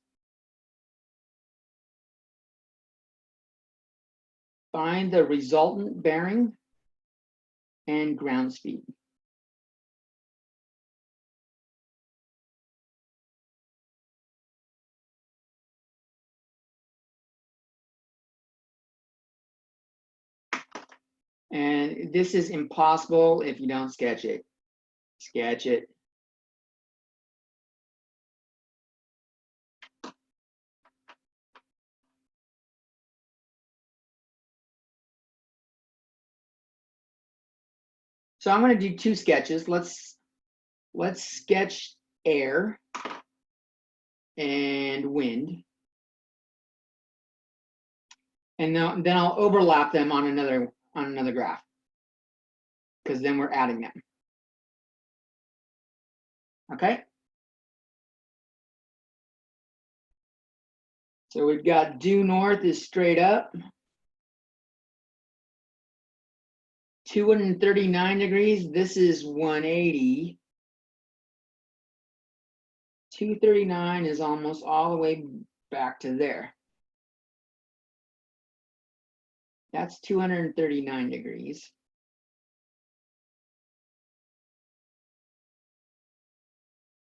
Find the resultant bearing and ground speed. And this is impossible if you don't sketch it. Sketch it. So I'm going to do two sketches. Let's sketch air and wind. And then I'll overlap them on another graph, because then we're adding them. Okay. So we've got due north is straight up. 239 degrees. This is 180. 239 is almost all the way back to there. That's 239 degrees.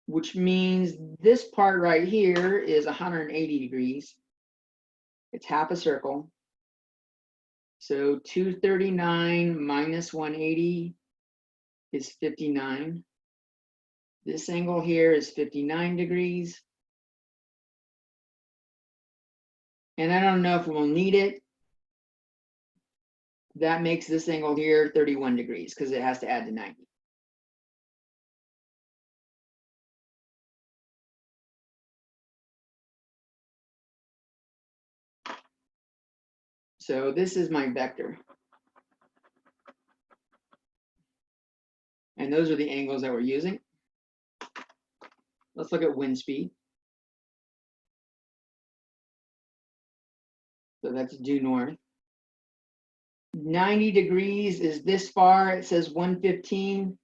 Which means this part right here is 180 degrees. It's half a circle. So 239 minus 180 is 59. This angle here is 59 degrees. And I don't know if we'll need it. That makes this angle here 31 degrees because it has to add to 90. So this is my vector. And those are the angles that we're using. Let's look at wind speed. So that's due north. 90 degrees is this far. It says 115.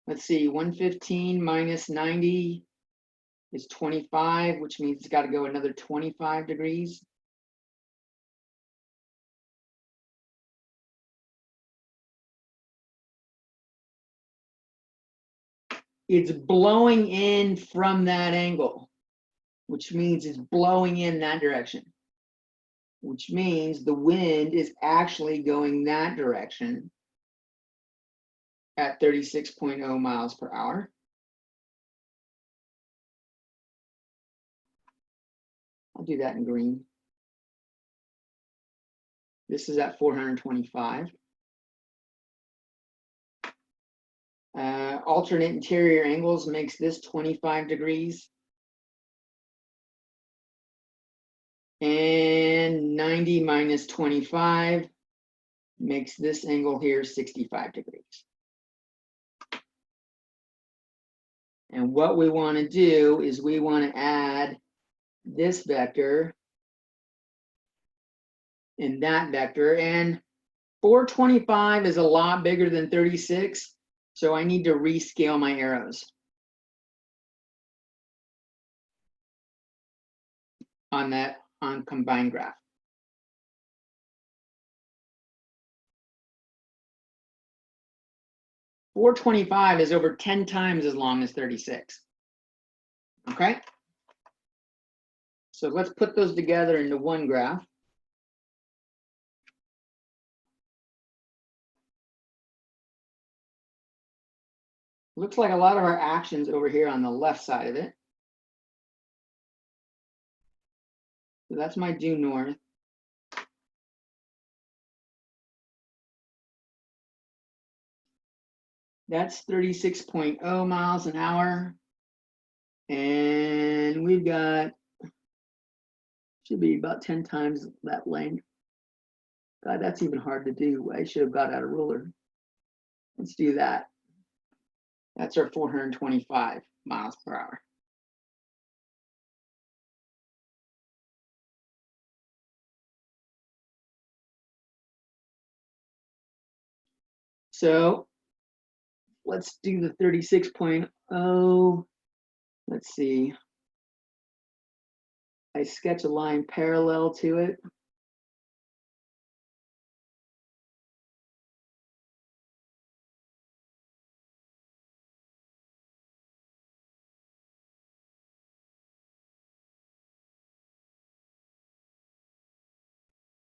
Let's see, 115 minus 90 is 25, which means it's got to go another 25 degrees. It's blowing in from that angle, which means it's blowing in that direction, which means the wind is actually going that direction at 36.0 miles per hour. I'll do that in green. This is at 425. Alternate interior angles makes this 25 degrees. And 90 minus 25 makes this angle here 65 degrees. And what we want to do is we want to add this vector and that vector. And 425 is a lot bigger than 36. So I need to rescale my arrows on that combined graph. .425 is over 10 times as long as 36. Okay. So let's put those together into one graph. Looks like a lot of our actions over here on the left side of it. So that's my due north. That's 36.0 miles an hour. And we've got, should be about 10 times that length. God, that's even hard to do. I should have got out a ruler. Let's do that. That's our 425 miles per hour. So let's do the 36.0. Let's see. I sketch a line parallel to it.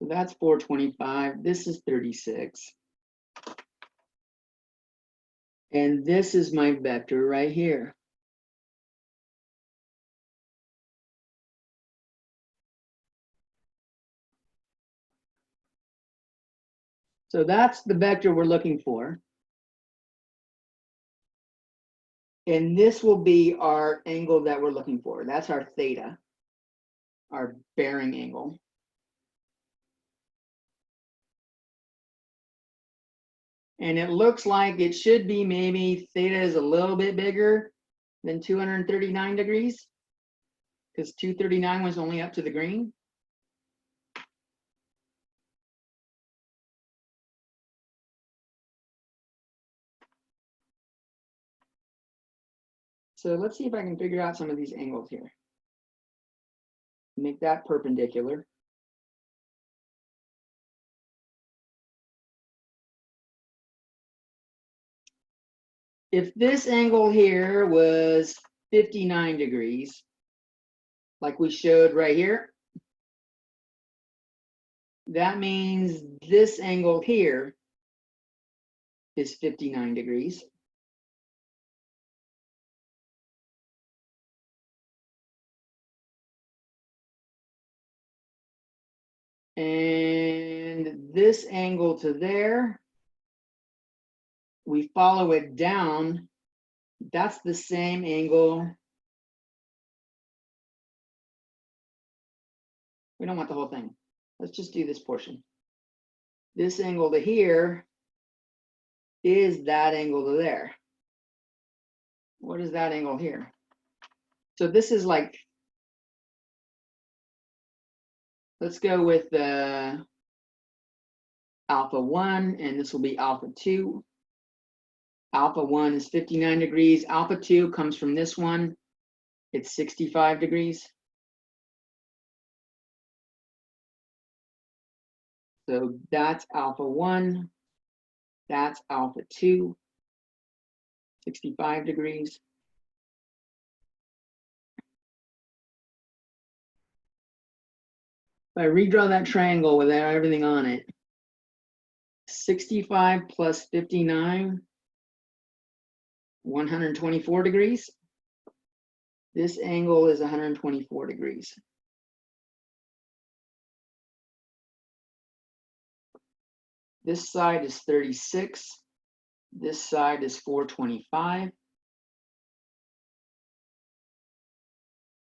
So that's 425. This is 36. And this is my vector right here. So that's the vector we're looking for. And this will be our angle that we're looking for. That's our theta, our bearing angle. And it looks like it should be maybe theta is a little bit bigger than 239 degrees, because 239 was only up to the green. So let's see if I can figure out some of these angles here. Make that perpendicular. If this angle here was 59 degrees, like we showed right here, that means this angle here is 59 degrees. And this angle to there, we follow it down, that's the same angle. We don't want the whole thing. Let's just do this portion. This angle to here is that angle to there. What is that angle here? So this is like, let's go with the alpha 1, and this will be alpha 2. Alpha 1 is 59 degrees. Alpha 2 comes from this one. It's 65 degrees. So that's alpha 1. That's alpha 2. 65 degrees. If I redraw that triangle without everything on it, 65 plus 59, 124 degrees. This angle is 124 degrees. This side is 36. This side is 425.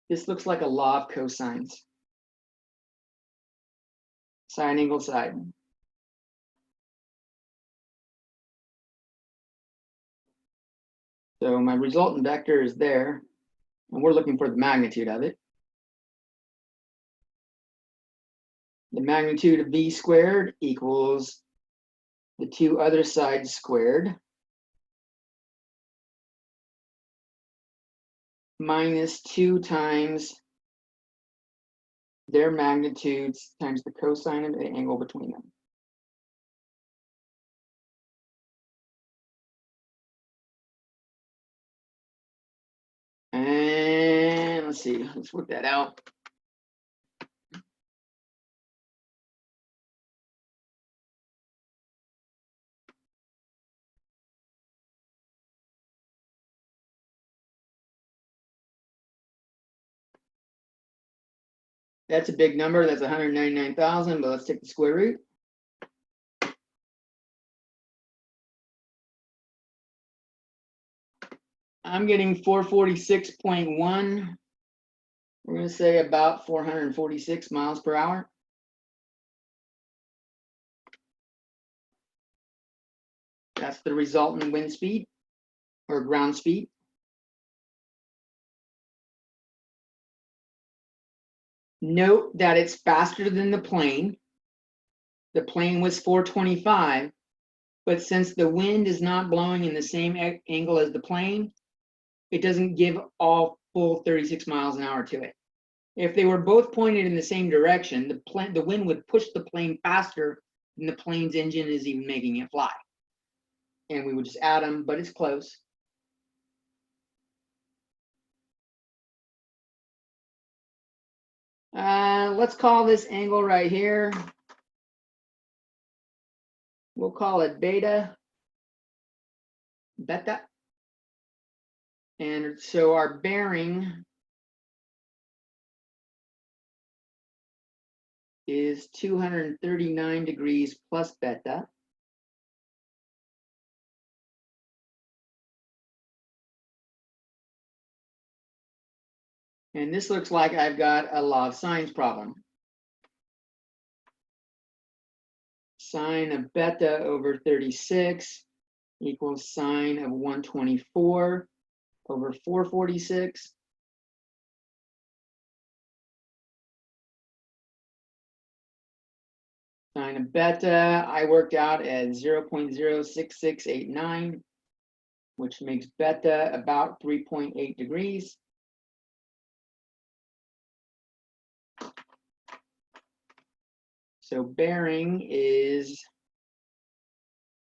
This looks like a law of cosines. Sine angle side. So my resultant vector is there, and we're looking for the magnitude of it. The magnitude of v squared equals the two other sides squared minus 2 times their magnitudes times the cosine of the angle between them. And let's see, let's work that out. That's a big number, that's 199,000, but let's take the square root. I'm getting 446.1. We're going to say about 446 miles per hour. That's the resultant wind speed or ground speed. Note that it's faster than the plane. The plane was 425, but since the wind is not blowing in the same angle as the plane, it doesn't give all full 36 miles an hour to it. If they were both pointed in the same direction, the wind would push the plane faster than the plane's engine is even making it fly. And we would just add them, but it's close. Let's call this angle right here, we'll call it beta. And so our bearing is 239 degrees plus beta. And this looks like I've got a law of sines problem. sine of beta over 36 equals sine of 124 over 446. Sine of beta, I worked out at 0.06689, which makes beta about 3.8 degrees. So bearing is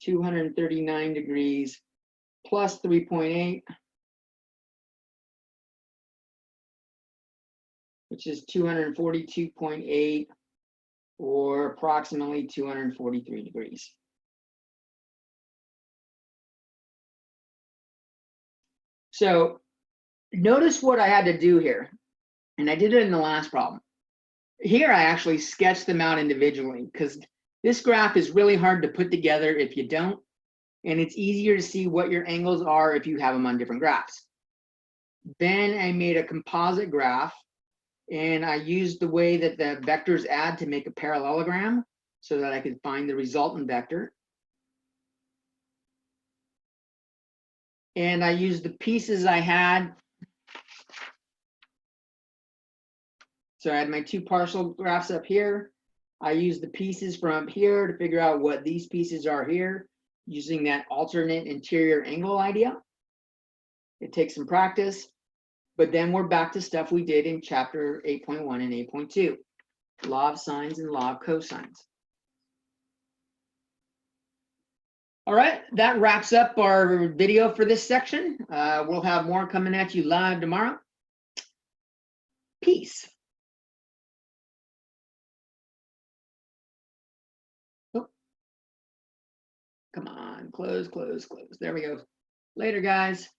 239 degrees plus 3.8, which is 242.8, or approximately 243 degrees. So notice what I had to do here, and I did it in the last problem. Here I actually sketched them out individually because this graph is really hard to put together if you don't, and it's easier to see what your angles are if you have them on different graphs. Then I made a composite graph, and I used the way that the vectors add to make a parallelogram so that I could find the resultant vector. And I used the pieces I had. So I had my two partial graphs up here. I used the pieces from up here to figure out what these pieces are here, using that alternate interior angle idea. It takes some practice, but then we're back to stuff we did in chapter 8.1 and 8.2, law of sines and law of cosines. All right, that wraps up our video for this section. We'll have more coming at you live tomorrow. Peace. Oh, come on, close, close, close. There we go. Later, guys.